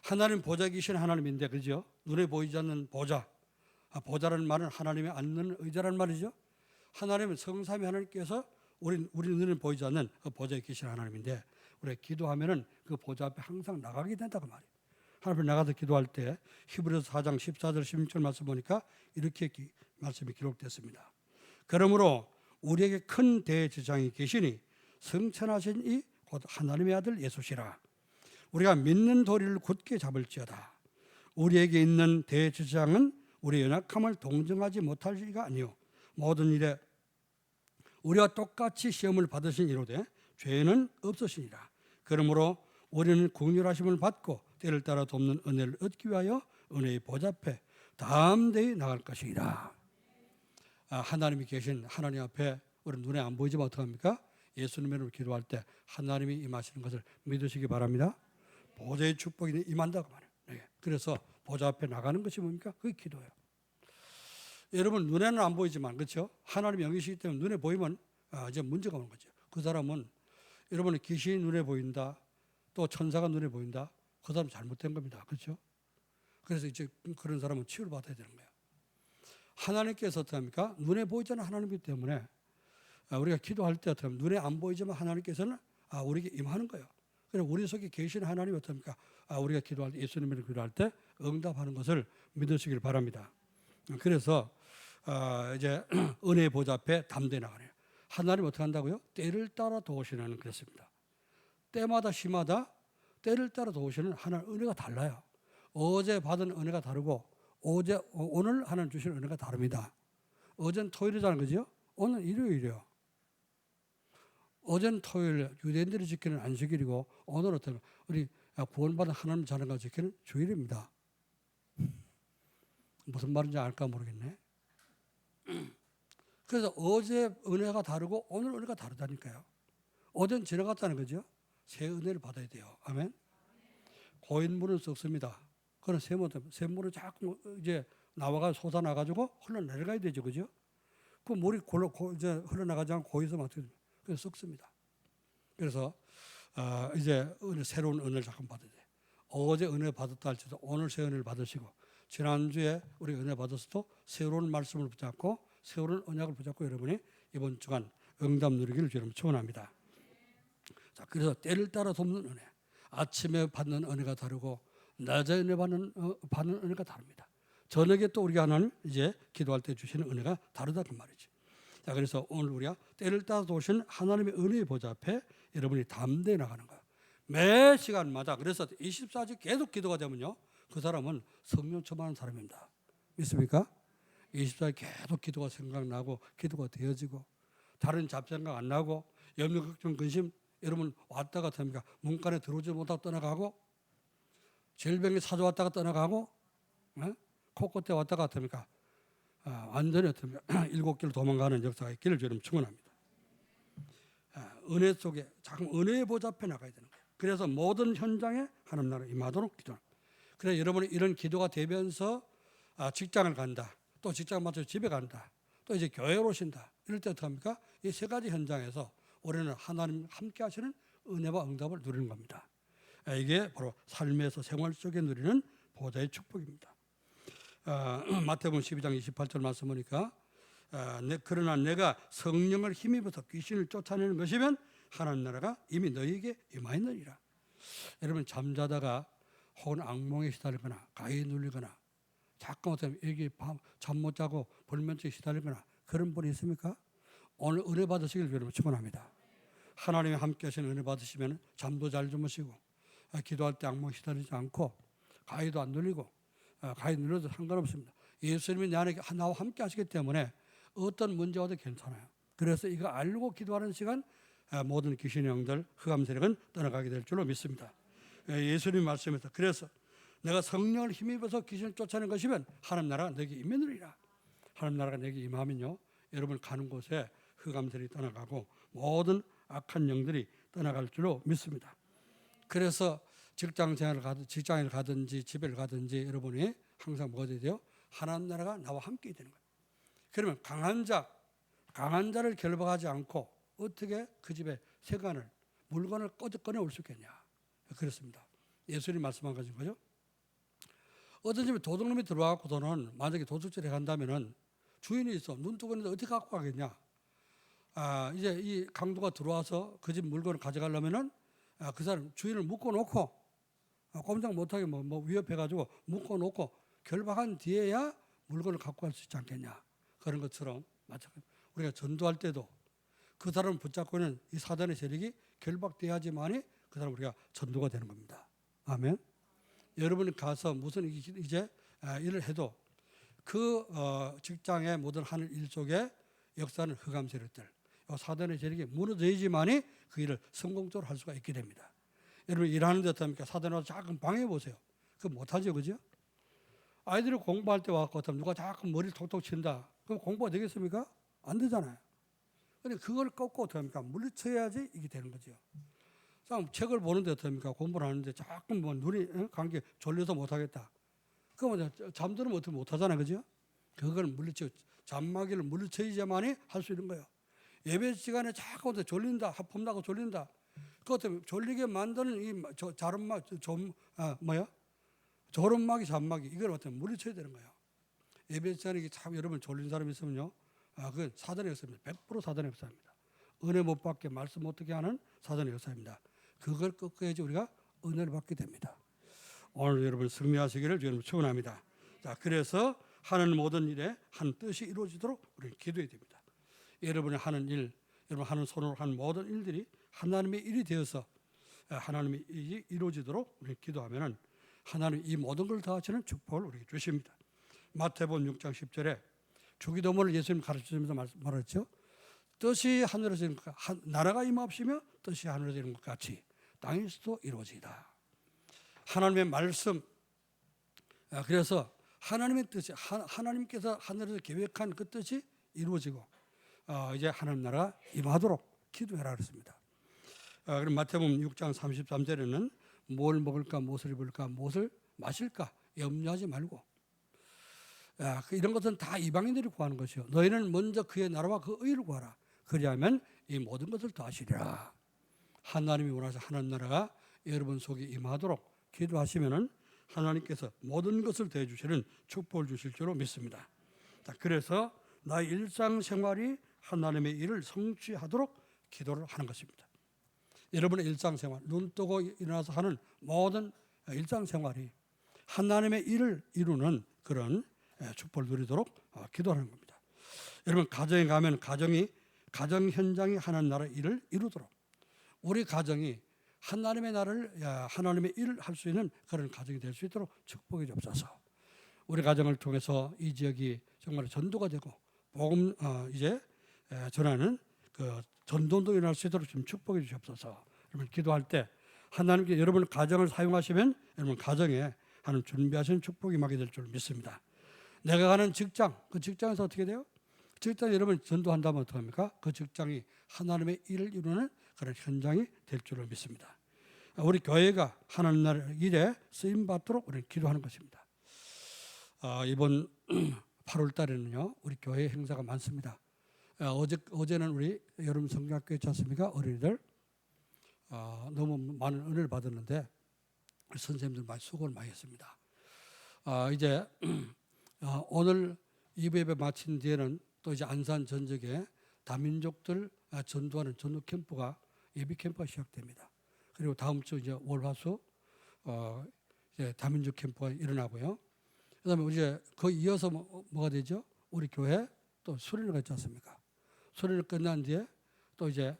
하나님 보좌 계신 하나님인데, 그죠? 눈에 보이지 않는 보좌. 보좌라는 말은 하나님의 앉는 의자라는 말이죠. 하나님은 성삼위 하나님께서 우리 눈에 보이지 않는 그 보좌에 계신 하나님인데 우리가 기도하면은 그 보좌 앞에 항상 나가게 된다고 말이에요. 하나님 앞에 나가서 기도할 때 히브리서 4장 14절 16절 말씀 보니까 이렇게 말씀이 기록됐습니다. 그러므로 우리에게 큰 대제사장이 계시니 성천하신 이 곧 하나님의 아들 예수시라. 우리가 믿는 도리를 굳게 잡을지어다. 우리에게 있는 대제사장은 우리의 연약함을 동정하지 못할 리가 아니요 모든 일에 우리와 똑같이 시험을 받으신 이로되 죄는 없으시니라. 그러므로 우리는 긍휼하심을 받고 때를 따라 돕는 은혜를 얻기 위하여 은혜의 보좌 앞에 담대히 나갈 것이라. 하나님이 계신 하나님 앞에 우리 눈에 안 보이지만 어떡합니까? 예수님의 이름으로 기도할 때 하나님이 임하시는 것을 믿으시기 바랍니다. 보좌의 축복이 임한다고 말해요. 네. 그래서 보좌 앞에 나가는 것이 뭡니까? 그게 기도예요. 여러분 눈에는 안 보이지만 그렇죠? 하나님의 영이시기 때문에 눈에 보이면 이제 문제가 오는 거죠. 그 사람은 여러분의 귀신이 눈에 보인다, 또 천사가 눈에 보인다. 그 사람 잘못된 겁니다. 그렇죠? 그래서 이제 그런 사람은 치유를 받아야 되는 거예요. 하나님께서 어떻게 합니까? 눈에 보이지 않는 하나님이기 때문에 우리가 기도할 때 어떻게 하면 눈에 안 보이지만 하나님께서는 우리에게 임하는 거예요. 그래서 우리 속에 계신 하나님이 어떻게 합니까? 우리가 기도할 때 예수님을 기도할 때 응답하는 것을 믿으시길 바랍니다. 그래서 이제 은혜의 보좌 앞에 담대히 나가네요. 하나님 어떻게 한다고요? 때를 따라 도우시는 그랬습니다. 때마다 시마다 때를 따라 도우시는 하나님 은혜가 달라요. 어제 받은 은혜가 다르고 오늘 하나님 주시는 은혜가 다릅니다. 어제는 토요일이잖아요, 그죠? 오늘 일요일이요. 어제는 토요일 유대인들이 지키는 안식일이고 오늘은 어떤 우리 구원받은 하나님 자녀가 지키는 주일입니다. 무슨 말인지 알까 모르겠네. 그래서 어제 은혜가 다르고 오늘 은혜가 다르다니까요. 어제는 지나갔다는 거죠. 새 은혜를 받아야 돼요. 아멘. 고인물은 썩습니다. 그런 샘물은 자꾸 이제 나와가 솟아나가지고 흘러내려가야 되죠, 그죠? 그 물이 이제 흘러나가지 않고 고여서 어떻게 됩니까? 그래서 썩습니다. 그래서 이제 새로운 은혜를 잠깐 받아야 돼요. 어제 은혜 받았다 할지도 오늘 새 은혜를 받으시고, 지난주에 우리 은혜 받았어도 새로운 말씀을 붙잡고 새로운 언약을 붙잡고 여러분이 이번 주간 응답 누리기를 여러분 축원합니다. 자, 그래서 때를 따라 돕는 은혜, 아침에 받는 은혜가 다르고 낮에 은혜 받는 은혜가 다릅니다. 저녁에 또 우리가 하나님 이제 기도할 때 주시는 은혜가 다르다 그 말이죠. 자, 그래서 오늘 우리가 때를 따라 도우신 하나님의 은혜의 보좌 앞에 여러분이 담대히 나가는 거예요. 매 시간마다. 그래서 24시 계속 기도가 되면요, 그 사람은 성령 충만한 사람입니다. 믿습니까? 24시 계속 기도가 생각나고 기도가 되어지고 다른 잡생각 안 나고 염려 걱정 근심 여러분 왔다가 됩니까? 문간에 들어오지 못하고 떠나가고 질병이 찾아왔다가 떠나가고 코끝에 왔다가 됩니까? 완전히 어떻습니까? 7길 도망가는 역사가 있기를 여러분 축원합니다. 은혜 속에 자꾸 은혜의 보좌 앞에 나가야 되는 거예요. 그래서 모든 현장에 하나님 나라 임하도록 기도합니다. 그래서 여러분이 이런 기도가 되면서 직장을 간다, 또 직장 마쳐 집에 간다, 또 이제 교회로 오신다, 이럴 때 어떡합니까? 이 세 가지 현장에서 우리는 하나님 함께 하시는 은혜와 응답을 누리는 겁니다. 이게 바로 삶에서 생활 속에 누리는 보좌의 축복입니다. 마태복음 12장 28절 말씀 보니까 그러나 내가 성령을 힘입어서 귀신을 쫓아내는 것이면 하나님 나라가 이미 너희에게 임하였느니라. 여러분 잠자다가 혹은 악몽에 시달리거나 가위에 눌리거나 자꾸 여기 잠 못 자고 불면증에 시달리거나 그런 분이 있습니까? 오늘 은혜 받으시길 여러분 축원합니다. 하나님이 함께 하시는 은혜 받으시면 잠도 잘 주무시고 기도할 때 악몽에 시달리지 않고 가위도 안 눌리고 가위 눌러도 상관없습니다. 예수님이 내 안에 나와 함께 하시기 때문에 어떤 문제 와도 괜찮아요. 그래서 이거 알고 기도하는 시간 모든 귀신의 영들 흑암 세력은 떠나가게 될 줄로 믿습니다. 예수님 말씀에서 그래서 내가 성령을 힘입어서 귀신을 쫓아내는 것이면 하나님 나라가 내게 임하느니라. 하나님 나라가 내게 임하면요, 여러분 가는 곳에 흑암 세력이 떠나가고 모든 악한 영들이 떠나갈 줄로 믿습니다. 그래서 직장을 가든지 집을 가든지 여러분이 항상 뭐가 돼요? 하나님 나라가 나와 함께 되는 거예요. 그러면 강한 자를 결박하지 않고 어떻게 그 집에 세간을 물건을 꺼내 올 수 있겠냐? 그렇습니다. 예수님 말씀한 거죠. 어떤 집에 도둑놈이 들어와갖고서는 만약에 도둑질에 간다면은 주인이 있어 눈 뜨고 있는데 어떻게 갖고 가겠냐? 이제 이 강도가 들어와서 그 집 물건을 가져가려면은 그 사람 주인을 묶어놓고 꼼짝 못하게 뭐 위협해가지고 묶어놓고 결박한 뒤에야 물건을 갖고 갈 수 있지 않겠냐? 그런 것처럼 마찬가지. 우리가 전도할 때도 그 사람을 붙잡고 있는 이 사단의 세력이 결박돼야지만이 그 사람 우리가 전도가 되는 겁니다. 아멘. 여러분이 가서 무슨 이제 일을 해도 그 직장의 모든 하는 일 속에 역사는 흑암 세력들, 사단의 세력이 무너져야지만이 그 일을 성공적으로 할 수가 있게 됩니다. 여러분 일하는데 어떻습니까? 사단이 와서 자꾸 방해해 보세요. 그거 못하죠, 그죠? 아이들이 공부할 때 와서 누가 자꾸 머리를 톡톡 친다. 그럼 공부가 되겠습니까? 안 되잖아요. 근데 그걸 꺾고 어떡합니까? 물리쳐야지 이게 되는 거죠. 책을 보는데 어떡합니까? 공부를 하는데 자꾸 뭐 눈이 감기 졸려서 못하겠다. 그러면 잠들면 어떻게 못하잖아요, 그죠? 그걸 잠마귀를 물리쳐야지만이 할 수 있는 거예요. 예배 시간에 자꾸 졸린다, 하품나고 졸린다. 그것 때문에 졸리게 만드는 이 졸음마귀, 잠마귀 이걸 어떻게 물리쳐야 되는 거예요. 예배 시간에 참 여러분 졸린 사람이 있으면요, 그건 사단의 역사입니다. 100% 사단의 역사입니다. 은혜 못 받게 말씀 못 듣게 하는 사단의 역사입니다. 그걸 꺾어야지 우리가 은혜를 받게 됩니다. 오늘 여러분 승리하시기를 여러분 축원합니다. 자, 그래서 하는 모든 일에 한 뜻이 이루어지도록 우리는 기도해야 됩니다. 여러분이 하는 일, 여러분 하는 손으로 하는 모든 일들이 하나님의 일이 되어서 하나님의 일이 이루어지도록 우리는 기도하면은 하나님 이 모든 걸 다 하시는 축복을 우리에게 주십니다. 마태복음 6장 10절에 주기도문을 예수님 가르치면서 말했죠. 뜻이 하늘에서 이룬 것, 나라가 임하옵시며 뜻이 하늘에서 이룬 것 같이 땅에서도 이루어지이다. 하나님의 말씀, 그래서 하나님의 뜻이 하나님께서 하늘에서 계획한 그 뜻이 이루어지고 이제 하나님 나라가 임하도록 기도해라 그랬습니다. 그럼 마태복음 6장 33절에는 뭘 먹을까, 무엇을 입을까, 무엇을 마실까 염려하지 말고, 이런 것은 다 이방인들이 구하는 것이요. 너희는 먼저 그의 나라와 그 의를 구하라. 그리하면 이 모든 것을 더하시리라. 하나님이 원하셔 하나님 나라가 여러분 속에 임하도록 기도하시면은 하나님께서 모든 것을 더해 주시는 축복을 주실 줄로 믿습니다. 자, 그래서 나의 일상생활이 하나님의 일을 성취하도록 기도를 하는 것입니다. 여러분의 일상생활, 눈 뜨고 일어나서 하는 모든 일상생활이 하나님의 일을 이루는 그런 축복을 누리도록 기도하는 겁니다. 여러분 가정에 가면 가정 현장이 하나님 나라의 일을 이루도록, 우리 가정이 하나님의 나라를 하나님의 일을 할 수 있는 그런 가정이 될 수 있도록 축복해 주옵소서. 우리 가정을 통해서 이 지역이 정말 전도가 되고 복음 이제 전하는 그 전도도 일어날 수 있도록 좀 축복해 주옵소서. 여러분 기도할 때 하나님께 여러분 가정을 사용하시면 여러분 가정에 하나님 준비하시는 축복이 임하게 될 줄 믿습니다. 내가 가는 직장, 그 직장에서 어떻게 돼요? 직장 여러분 전도한다면 어떡합니까? 그 직장이 하나님의 일을 이루는 그런 현장이 될 줄을 믿습니다. 우리 교회가 하나님 나라 일에 쓰임 받도록 우리는 기도하는 것입니다. 이번 8월 달에는요 우리 교회 행사가 많습니다. 어제는 우리 여름 성경학교 있지 않습니까? 어린이들 너무 많은 은혜를 받았는데 우리 선생님들 많이 수고를 많이 했습니다. 이제 오늘 2부 예배 마친 뒤에는 또 이제 안산 전역에 다민족들 전도하는 전도 캠프가 예비 캠프가 시작됩니다. 그리고 다음 주 이제 월화수 이제 다민족 캠프가 일어나고요. 그다음에 이제 그 이어서 뭐가 되죠? 우리 교회 또 수련회가 있지 않습니까? 수련회 끝난 뒤에 또 이제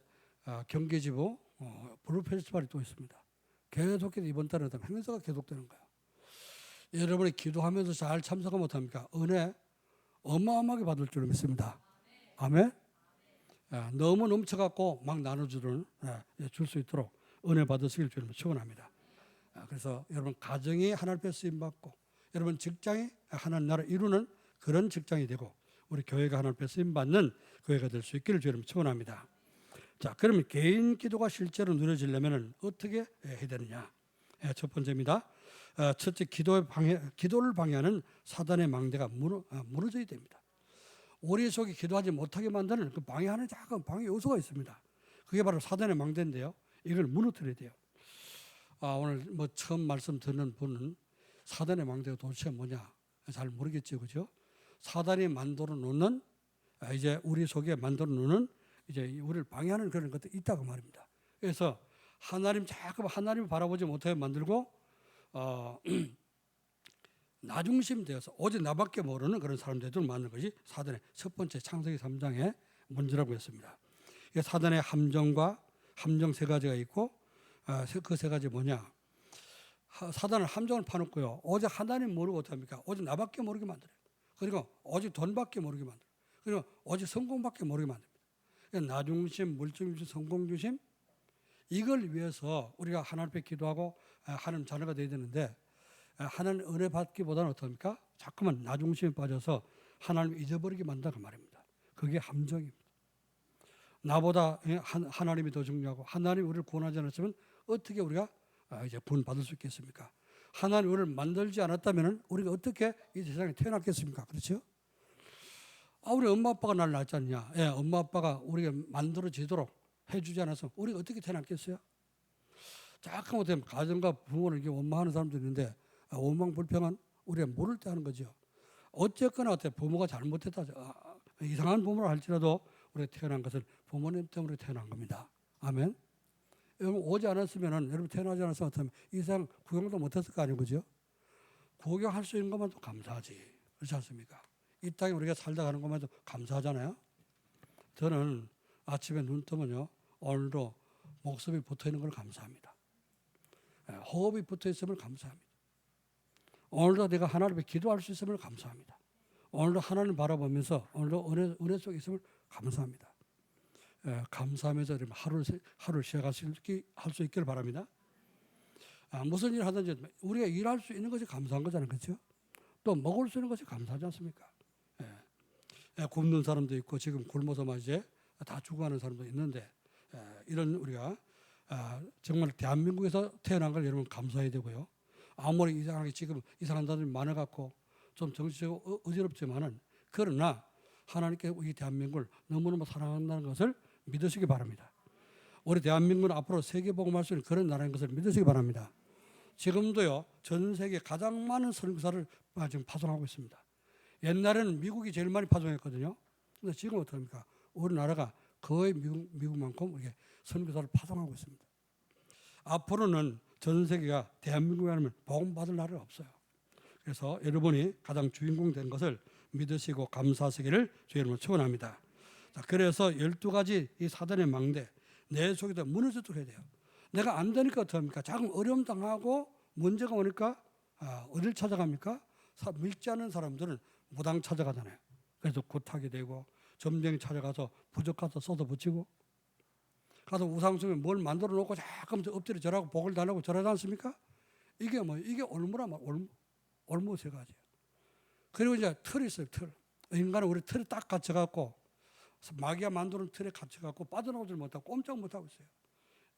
경계지부 블루 페스티벌이 또 있습니다. 계속해서 이번 달에 행사가 계속되는 거예요. 여러분이 기도하면서 잘 참석하면 못합니까? 은혜 어마어마하게 받을 줄 믿습니다. 아멘. 너무 넘쳐갖고 막 나눠주는 줄 수 있도록 은혜 받으시길 주님 축원합니다. 그래서 여러분 가정이 하나님 앞에 쓰임 받고 여러분 직장이 하나님 나라 이루는 그런 직장이 되고 우리 교회가 하나님 앞에 쓰임 받는 교회가 될 수 있기를 주님 축원합니다. 자, 그러면 개인 기도가 실제로 누려지려면 어떻게 해야 되느냐? 첫 번째입니다. 첫째 기도를 방해하는 사단의 망대가 무너져야 됩니다. 우리 속에 기도하지 못하게 만드는 그 방해하는 작은 방해 요소가 있습니다. 그게 바로 사단의 망대인데요. 이걸 무너뜨려야 돼요. 오늘 뭐 처음 말씀 듣는 분은 사단의 망대가 도대체 뭐냐 잘 모르겠죠, 그죠? 사단이 만들어 놓는 이제 우리 속에 만들어 놓는 이제 우리를 방해하는 그런 것들이 있다고 말입니다. 그래서 자꾸 하나님을 바라보지 못하게 만들고 나중심 되어서 오직 나밖에 모르는 그런 사람들을 만드는 것이 사단의 첫 번째 창세기 3장의 문제라고 했습니다. 사단의 함정 세 가지가 있고 그 세 가지 뭐냐? 사단은 함정을 파놓고요. 오직 하나님 모르고 어떡합니까? 오직 나밖에 모르게 만들어요. 그리고 오직 돈밖에 모르게 만들어요. 그리고 오직 성공밖에 모르게 만듭니다. 나중심, 물중심, 성공중심 이걸 위해서 우리가 하나님 앞에 기도하고 하나님 자녀가 되어야 되는데 하나님 은혜 받기보다는 어떻습니까? 자꾸만 나중심에 빠져서 하나님을 잊어버리게 만든다고 말입니다. 그게 함정입니다. 나보다 하나님이 더 중요하고 하나님이 우리를 구원하지 않았으면 어떻게 우리가 이제 구원받을 수 있겠습니까? 하나님 우리를 만들지 않았다면 우리가 어떻게 이 세상에 태어났겠습니까? 그렇죠? 우리 엄마 아빠가 날 낳지 않냐? 엄마 아빠가 우리가 만들어지도록 해주지 않아서 우리가 어떻게 태어났겠어요? 자꾸 못하면 가정과 부모를 이렇게 원망하는 사람도 있는데 원망 불평은 우리가 모를 때 하는 거죠. 어쨌거나 부모가 잘못했다. 이상한 부모를 할지라도 우리가 태어난 것은 부모님 때문에 태어난 겁니다. 아멘. 여러분 오지 않았으면 여러분 태어나지 않았으면 어쩌면 이 세상 구경도 못했을 거 아니에요, 그죠? 구경할 수 있는 것만 도 감사하지. 그렇지 않습니까? 이 땅에 우리가 살다 가는 것만 도 감사하잖아요. 저는 아침에 눈 뜨면요 오늘도 목숨이 붙어 있는 걸 감사합니다. 호흡이 붙어 있음을 감사합니다. 오늘도 내가 하나님 앞에 기도할 수 있음을 감사합니다. 오늘도 하나님 바라보면서 오늘도 은혜 속에 있음을 감사합니다. 감사하면서 여러분 하루를 시작할 수 있기를 바랍니다. 무슨 일을 하든지 우리가 일할 수 있는 것이 감사한 거잖아요, 그렇죠? 또 먹을 수 있는 것이 감사하지 않습니까? 굶는 사람도 있고 지금 굶어서 이제 다 죽어가는 사람도 있는데 이런 우리가 정말 대한민국에서 태어난 걸 여러분 감사해야 되고요. 아무리 이상하게 지금 이상한 사람들이 많아갖고 좀 정치적으로 어지럽지만은 그러나 하나님께 이 대한민국을 너무너무 사랑한다는 것을 믿으시기 바랍니다. 우리 대한민국은 앞으로 세계복음할 수 있는 그런 나라인 것을 믿으시기 바랍니다. 지금도요 전 세계 가장 많은 선교사를 지금 파송하고 있습니다. 옛날에는 미국이 제일 많이 파송했거든요. 근데 지금 어떻습니까? 우리나라가 거의 미국만큼 이렇게 선교사를 파송하고 있습니다. 앞으로는 전 세계가 대한민국에 하면 복음 받을 나라가 없어요. 그래서 여러분이 가장 주인공 된 것을 믿으시고 감사하시기를 주의 이름으로 축원합니다. 자, 그래서 12가지 이 사단의 망대 내 속에다 무너지도록 해야 돼요. 내가 안 되니까 어떡합니까? 자꾸 어려움 당하고 문제가 오니까 어딜 찾아갑니까? 믿지 않는 사람들은 무당 찾아가잖아요. 그래서 굿하게 되고 점쟁이 찾아가서 부적가서 써서 붙이고 가서 우상숭에 뭘 만들어 놓고 자꾸 엎드려 절하고 복을 달라고 절하지 않습니까? 이게 뭐 이게 올무라 올무 세 가지예요. 그리고 이제 틀이 있어요. 틀. 인간은 우리 틀에 딱 갇혀갖고 마귀가 만드는 틀에 갇혀갖고 빠져나오질 못하고 꼼짝 못하고 있어요.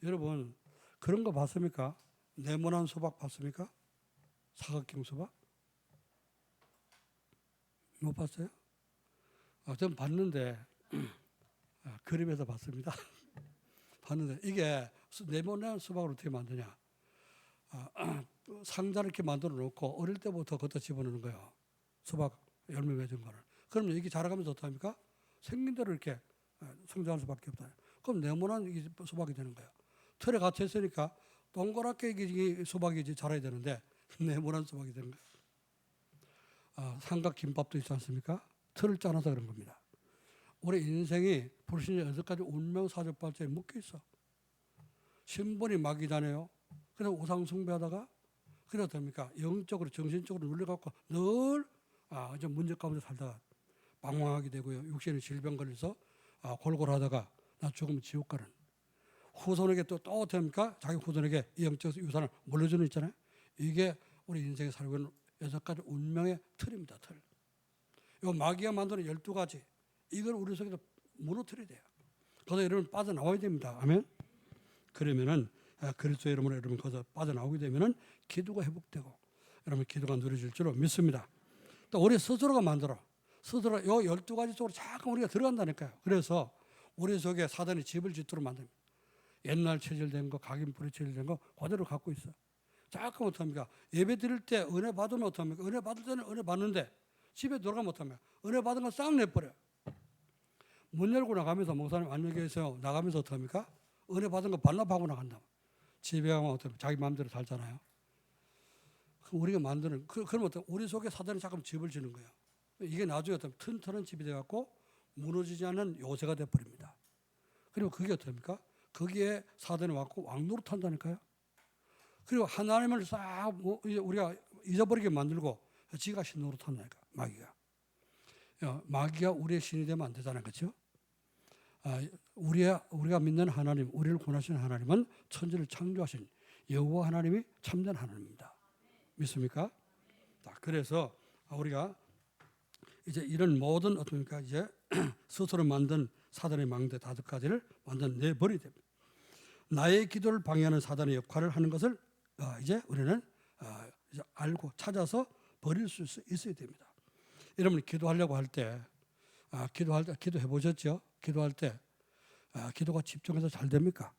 여러분 그런 거 봤습니까? 네모난 수박 봤습니까? 사각형 수박? 못 봤어요? 전 봤는데 그림에서 봤습니다. 봤는데 이게 네모난 수박을 어떻게 만드냐? 상자를 이렇게 만들어 놓고 어릴 때부터 걷다 집어넣는 거예요. 수박 열매 맺은 거를. 그러면 이게 자라가면서 어떡합니까? 생긴 대로 이렇게 성장할 수밖에 없다. 그럼 네모난 수박이 되는 거예요. 틀에 갇혀 있으니까 동그랗게 이 수박이 자라야 되는데 네모난 수박이 되는 거예요. 삼각 김밥도 있지 않습니까? 틀을 짜놔서 그런 겁니다. 우리 인생이 불신의 6가지 운명 사주발자에 묶여 있어. 신분이 마귀잖아요. 그래서 우상 숭배하다가 그래도 됩니까? 영적으로 정신적으로 눌려갖고 늘 이제 문제 가운데 살다가 방황하게 되고요. 육신의 질병 걸려서 골골하다가 나 죽으면 지옥 가는. 후손에게 또 됩니까? 자기 후손에게 이 영적 유산을 물려주는 있잖아요. 이게 우리 인생에 살고 있는 6가지 운명의 틀입니다. 틀. 요 마귀가 만드는 12가지 이걸 우리 속에서 무너뜨려야 돼요. 그래서 여러분 빠져나와야 됩니다. 아멘. 그러면은 그리스도의 이름으로 여러분 거기서 빠져나오게 되면은 기도가 회복되고 여러분 기도가 누려질 줄로 믿습니다. 또 우리 스스로가 만들어 스스로 요 12가지 속으로 자꾸 우리가 들어간다니까요. 그래서 우리 속에 사단이 집을 짓도록 만듭니다. 옛날 체질된 거, 각인불이 체질된 거 그대로 갖고 있어. 자꾸 어떡합니까? 예배 드릴 때 은혜 받으면 어떡합니까? 은혜 받을 때는 은혜 받는데 집에 돌아가면 어떡합니까? 은혜 받은 거 싹 내버려. 문 열고 나가면서 목사님 안녕히 계세요. 나가면서 어떡합니까? 은혜 받은 거 반납하고 나간다. 집에 가면 어떡합니까? 자기 마음대로 살잖아요. 우리가 만드는 그러면 어떡 우리 속에 사단이 자꾸 집을 지는 거예요. 이게 나중에 어떤 튼튼한 집이 돼갖고 무너지지 않는 요새가 돼버립니다. 그리고 그게 어떡합니까? 거기에 사단이 왔고 왕노릇 한다니까요. 그리고 하나님을 싹 우리가 잊어버리게 만들고 지가 신노릇 한다니까 마귀가. 마귀가 우리의 신이 되면 안 되잖아요. 그렇죠? 우리가 믿는 하나님, 우리를 구원하시는 하나님은 천지를 창조하신 여호와 하나님이 참된 하나님입니다. 믿습니까? 자, 그래서 우리가 이제 이런 모든 어떻습니까? 이제 스스로 만든 사단의 망대 5가지를 완전 내버려야 됩니다. 나의 기도를 방해하는 사단의 역할을 하는 것을 이제 우리는 이제 알고 찾아서 버릴 수 있어야 됩니다. 여러분 기도하려고 할 때 기도해 보셨죠? 기도할 때 기도가 집중해서 잘 됩니까?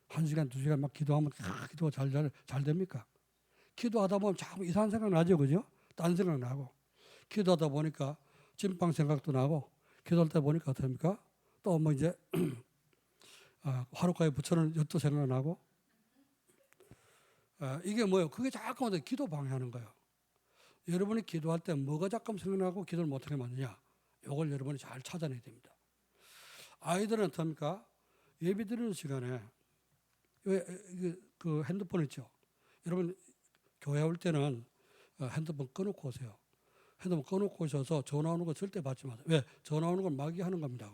1시간, 2시간 막 기도하면 기도가 잘 됩니까? 기도하다 보면 자꾸 이상한 생각 나죠, 그죠? 딴 생각 나고 기도하다 보니까 찐빵 생각도 나고 기도할 때 보니까 어떻습니까? 또 뭐 이제 화롯가에 붙여놓은 엿도 생각나고 이게 뭐예요? 그게 자꾸 기도 방해하는 거예요. 여러분이 기도할 때 뭐가 자꾸 생각나고 기도를 못하게 만드냐? 이걸 여러분이 잘 찾아내야 됩니다. 아이들은 어떻습니까? 예배 드리는 시간에 그 핸드폰 있죠? 여러분 교회 올 때는 핸드폰 꺼놓고 오세요. 핸드폰 꺼놓고 오셔서 전화 오는 거 절대 받지 마세요. 왜? 전화 오는 건 마귀 하는 겁니다.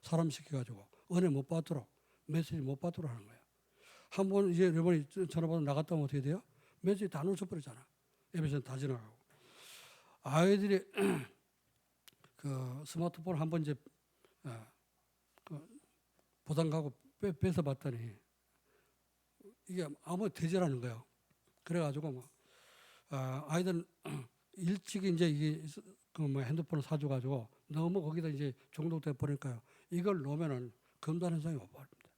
사람 시켜가지고 은혜 못 받도록 메시지 못 받도록 하는 거예요. 한번 이제 여러분이 전화 받아 나갔다 오면 어떻게 돼요? 메시지 다 놓쳐버리잖아. 예배선 다 지나가고. 아이들이 그 스마트폰 한번 이제 그 보상 가고 뺏어 봤더니 이게 아무 되지라는 거예요. 그래가지고 뭐 아이들은 일찍 이제 이게 그 뭐 핸드폰을 사줘가지고 너무 거기다 이제 중독돼 버리니까요. 이걸 놓으면은 금단 현상이 오버합니다.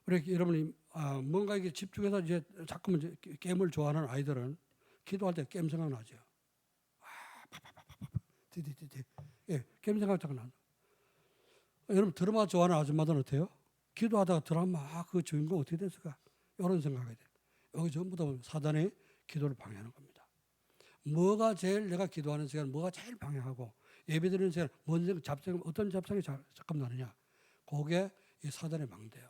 그러니까 여러분이 뭔가 이게 집중해서 이제 자꾸만 이제 게임을 좋아하는 아이들은 기도할 때 게임 생각나죠. 디디디디. 예, 게임 생각 자꾸 나죠. 여러분 드라마 좋아하는 아줌마들은 어때요? 기도하다가 드라마 그 주인공 어떻게 됐을까? 이런 생각이 돼요. 여기 전부 다 사단의 기도를 방해하는 겁니다. 뭐가 제일 내가 기도하는 시간, 뭐가 제일 방해하고 예배드리는 시간, 어떤 잡생이 잠깐 나느냐? 그게 이 사단의 망대예요.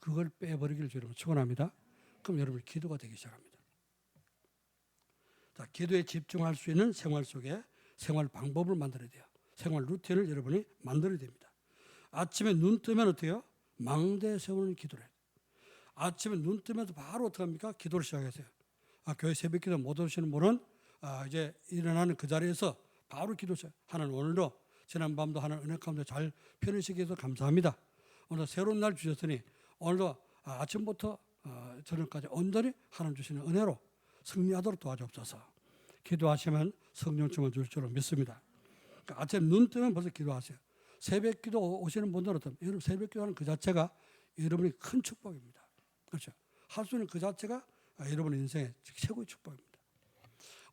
그걸 빼버리기를 여러분 축원합니다. 그럼 여러분 기도가 되기 시작합니다. 자, 기도에 집중할 수 있는 생활 속에 생활 방법을 만들어야 돼요. 생활 루틴을 여러분이 만들어야 됩니다. 아침에 눈 뜨면 어때요? 망대 세우는 기도를 해요. 아침에 눈 뜨면서 바로 어떻게 합니까? 기도를 시작하세요. 교회 새벽 기도 못 오시는 분은 이제 일어나는 그 자리에서 바로 기도 시작. 하나님 오늘도 지난밤도 하나님 은혜 가운데 잘 편히쉬게 해서 감사합니다. 오늘 새로운 날 주셨으니 오늘도 아침부터 저녁까지 온전히 하나님 주시는 은혜로 승리하도록 도와주옵소서. 기도하시면 성령 충만 주실 줄로 믿습니다. 그러니까 아침 눈 뜨면 벌써 기도하세요. 새벽 기도 오시는 분들은 여러분 새벽 기도하는 그 자체가 여러분이 큰 축복입니다. 그렇죠? 할 수 있는 그 자체가 여러분의 인생의 최고의 축복입니다.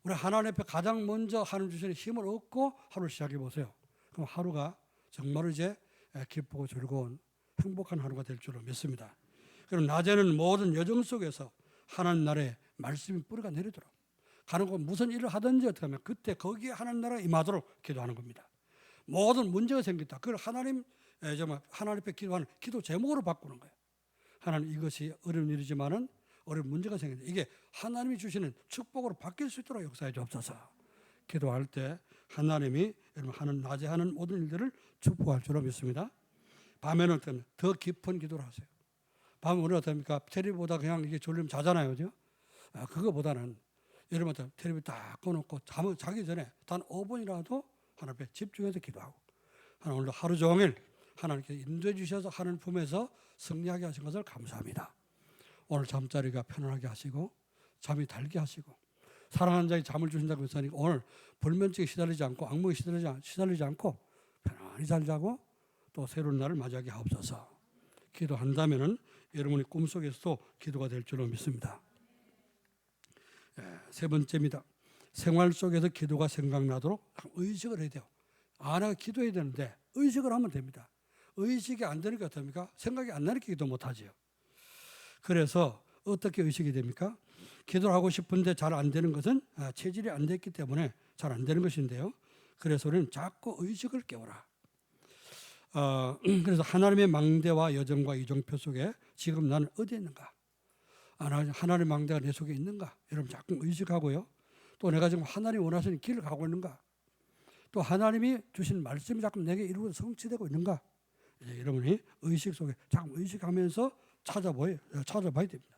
우리 하나님 앞에 가장 먼저 하나님 주시는 힘을 얻고 하루를 시작해 보세요. 그럼 하루가 정말 이제 기쁘고 즐거운 행복한 하루가 될 줄로 믿습니다. 그럼 낮에는 모든 여정 속에서 하나님 나라의 말씀이 뿌리가 내리도록 가는 곳 무슨 일을 하든지 어떻게 하면 그때 거기에 하나님 나라가 임하도록 기도하는 겁니다. 모든 문제가 생겼다. 그걸 하나님 앞에 기도하는 기도 제목으로 바꾸는 거예요. 하나님 이것이 어려운 일이지만은 어려운 문제가 생긴다. 이게 하나님이 주시는 축복으로 바뀔 수 있도록 역사해 주옵소서. 기도할 때 하나님이 여러분 낮에 하는 모든 일들을 축복할 줄로 믿습니다. 밤에는 더 깊은 기도를 하세요. 밤에 우리가 어떻습니까? 텔레비 보다 그냥 이게 졸리면 자잖아요. 그죠? 그거보다는 여러분한테 텔레비 딱 꺼놓고 자기 전에 단 5분이라도 하나님 앞에 집중해서 기도하고 하나님 오늘도 하루 종일 하나님께 인도해 주셔서 하나님 품에서 승리하게 하신 것을 감사합니다. 오늘 잠자리가 편안하게 하시고 잠이 달게 하시고 사랑하는 자에게 잠을 주신다고 했으니 오늘 불면증에 시달리지 않고 악몽에 시달리지 않고 편안히 잘 자고 또 새로운 날을 맞이하게 하옵소서. 기도한다면은 여러분의 꿈속에서도 기도가 될 줄로 믿습니다. 세 번째입니다. 생활 속에서 기도가 생각나도록 의식을 해야 돼요. 내가 기도해야 되는데 의식을 하면 됩니다. 의식이 안 되니까 어떻습니까? 생각이 안 나니까 기도 못하지요. 그래서 어떻게 의식이 됩니까? 기도를 하고 싶은데 잘 안 되는 것은 체질이 안 됐기 때문에 잘 안 되는 것인데요. 그래서 우리는 자꾸 의식을 깨워라. 그래서 하나님의 망대와 여정과 이정표 속에 지금 나는 어디에 있는가? 하나님의 망대가 내 속에 있는가? 여러분 자꾸 의식하고요. 또 내가 지금 하나님이 원하시는 길을 가고 있는가? 또 하나님이 주신 말씀이 자꾸 내게 이루어져 성취되고 있는가? 여러분이 의식 속에 자꾸 의식하면서 찾아봐야 됩니다.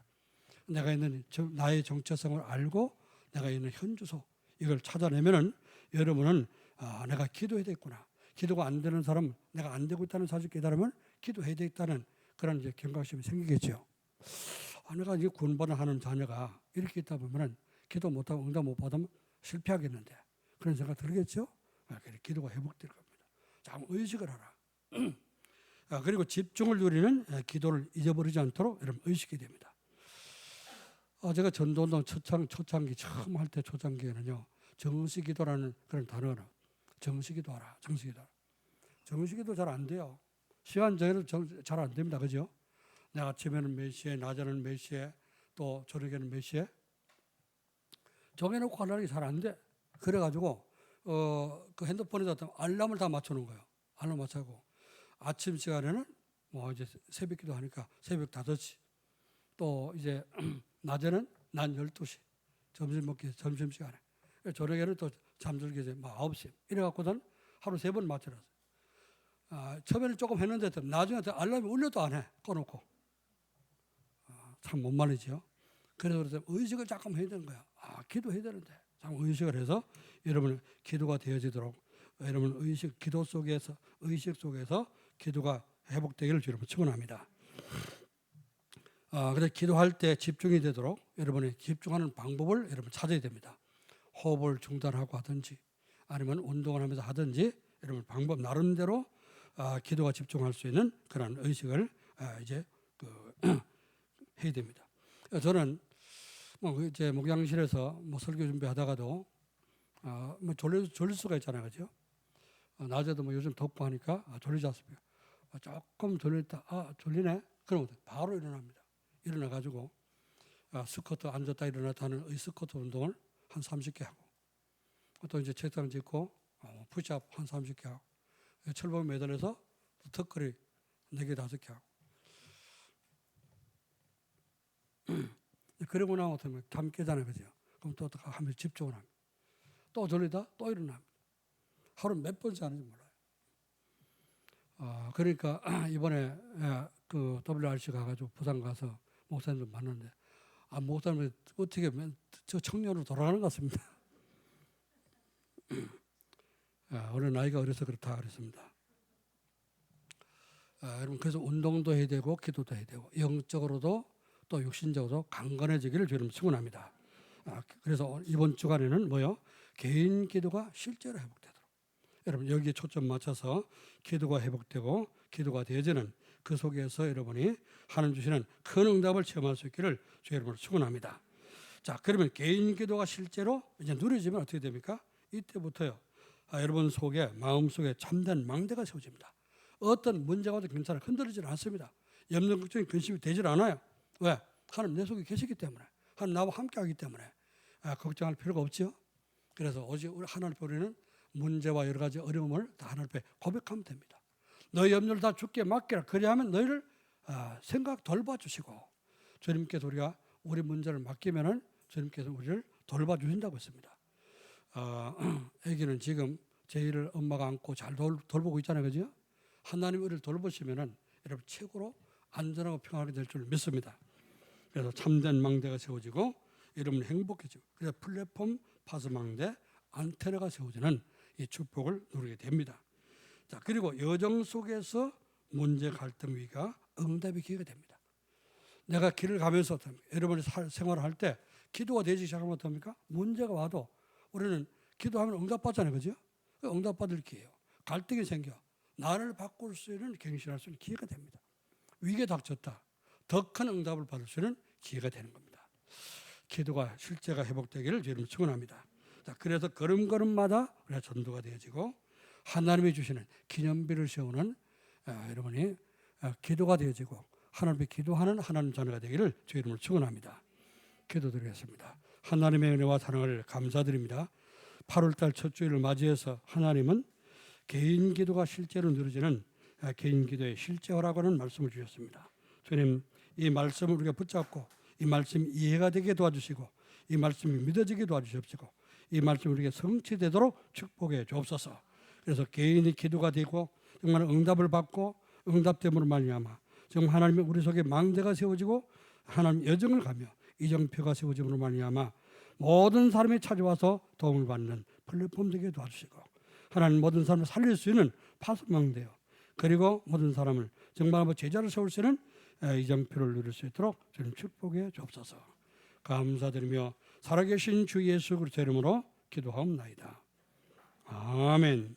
내가 있는 나의 정체성을 알고 내가 있는 현주소 이걸 찾아내면은 여러분은 내가 기도해야 되겠구나. 기도가 안 되는 사람, 내가 안 되고 있다는 사실 깨달으면 기도해야 되겠다는 그런 이제 경각심이 생기겠죠. 내가 이제 구원받아 하는 자녀가 이렇게 있다 보면은 기도 못하고 응답 못 받으면 실패하겠는데 그런 생각 들겠죠? 기도가 회복될 겁니다. 자, 의식을 하라. 그리고 집중을 누리는 기도를 잊어버리지 않도록 여러분 의식이 됩니다. 제가 전도운동 초창기 처음 할 때 초창기에는요 정시기도라는 그런 단어를 정시기도하라, 정시기도. 정시기도 잘 안 돼요. 시간 정해도 잘 안 됩니다, 그죠? 내가 아침에는 몇 시에, 낮에는 몇 시에, 또 저녁에는 몇 시에 정해놓고 하려는 게 잘 안 돼. 그래가지고 그 핸드폰에다 알람을 다 맞춰놓은 거예요. 알람 맞춰고 아침 시간에는 뭐 이제 새벽기도 하니까 새벽 5시 또 이제 낮에는 낮 12시 점심 먹기 점심시간에 저녁에는 또 잠들기 전에 9시 이래갖고는 하루 3번 맞춰놨어요. 처음에는 조금 했는데 나중에 알람이 울려도 안 해. 꺼놓고 참 못 말리죠. 그래서 의식을 잠깐 해야 되는 거야. 기도해야 되는데 잠깐 의식을 해서 여러분 기도가 되어지도록 여러분 기도 속에서 의식 속에서 기도가 회복되기를 여러분 축원합니다. 그래서 기도할 때 집중이 되도록 여러분이 집중하는 방법을 여러분 찾아야 됩니다. 호흡을 중단하고 하든지 아니면 운동을 하면서 하든지 여러분 방법 나름대로 기도가 집중할 수 있는 그런 의식을 이제 해야 됩니다. 저는 이제 목양실에서 설교 준비하다가도 졸릴 수가 있잖아요, 그렇죠? 낮에도 요즘 덥고 하니까 졸리지 않습니까? 조금 졸렸다, 졸리네. 그러면 바로 일어납니다. 일어나가지고 스쿼트 앉았다 일어났다 하는 스쿼트 운동을 한 30개 하고 또 이제 책상 짚고 푸시업 한 30개 하고 철봉 매달려서 턱걸이 4개 5개 하고 그러고 나면 잠 깨잖아요, 그죠? 그럼 또 하면서 집중을 합니다. 또 졸리다 또 일어납니다. 하루 몇 번씩 하는지 몰라요. 그러니까 이번에 그 WRC 가가지고 부산 가서 목사님들 만났는데 목사님 어떻게 저 청년으로 돌아가는 것 같습니다. 오늘 나이가 어려서 그렇다 그랬습니다. 여러분 그래서 운동도 해야 되고 기도도 해야 되고 영적으로도 또 육신적으로 강건해지기를 주님 축원합니다. 그래서 이번 주간에는 개인 기도가 실제로 회복되도록 여러분 여기에 초점 맞춰서 기도가 회복되고 기도가 되어지는 그 속에서 여러분이 하나님 주시는 큰 응답을 체험할 수 있기를 주 여러분을 축원합니다. 자, 그러면 개인 기도가 실제로 이제 누려지면 어떻게 됩니까? 이때부터요. 여러분 속에 마음 속에 참된 망대가 세워집니다. 어떤 문제가 와도 괜찮아요. 흔들리지 않습니다. 염려 걱정이 근심이 되질 않아요. 왜? 하나님 내 속에 계시기 때문에, 하나님 나와 함께하기 때문에 걱정할 필요가 없죠. 그래서 오직 우리 하나님 앞에 우리는 문제와 여러 가지 어려움을 다 하나님 앞에 고백하면 됩니다. 너희 염려를 다 주께 맡기라. 그리하면 너희를 생각 돌봐주시고 주님께서 우리가 우리 문제를 맡기면은 주님께서 우리를 돌봐주신다고 했습니다. 아기는 지금 제 일을 엄마가 안고 잘 돌보고 있잖아요, 그죠? 하나님 우리를 돌보시면은 여러분 최고로 안전하고 평안하게 될 줄 믿습니다. 그래서 참된 망대가 세워지고 여러분이 행복해지고 그래서 플랫폼 파스망대 안테나가 세워지는 이 축복을 누리게 됩니다. 자, 그리고 여정 속에서 문제 갈등 위기가 응답의 기회가 됩니다. 내가 길을 가면서 여러분이 생활을 할 때 기도가 되기 시작하면 어떻습니까? 문제가 와도 우리는 기도하면 응답받잖아요, 그죠? 응답받을 기회예요. 갈등이 생겨 나를 바꿀 수 있는 갱신할 수 있는 기회가 됩니다. 위기에 닥쳤다. 더 큰 응답을 받을 수 있는 기회가 되는 겁니다. 기도가 실제가 회복되기를 주님 축원합니다. 자, 그래서 걸음걸음마다 우리가 전도가 되어지고 하나님이 주시는 기념비를 세우는 여러분이 기도가 되어지고 하나님께 기도하는 하나님 자녀가 되기를 주의 이름으로 축원합니다. 기도드리겠습니다. 하나님의 은혜와 사랑을 감사드립니다. 8월달 첫 주일을 맞이해서 하나님은 개인 기도가 실제로 누려지는 개인 기도의 실제화라고 하는 말씀을 주셨습니다. 주님, 이 말씀을 우리가 붙잡고 이 말씀이 이해가 되게 도와주시고 이 말씀이 믿어지게 도와주시옵시고 이 말씀이 우리에게 성취되도록 축복해 주옵소서. 그래서 개인이 기도가 되고 정말 응답을 받고 응답됨으로 말미암아 정말 하나님의 우리 속에 망대가 세워지고 하나님 여정을 가며 이정표가 세워짐으로 말미암아 모든 사람이 찾아와서 도움을 받는 플랫폼 되게 도와주시고 하나님 모든 사람을 살릴 수 있는 파수망대요. 그리고 모든 사람을 정말 제자를 세울 수 있는 이정표를 누릴 수 있도록 주님 축복해 주옵소서. 감사드리며 살아계신 주 예수 그리스도 이름으로 기도하옵나이다. 아멘.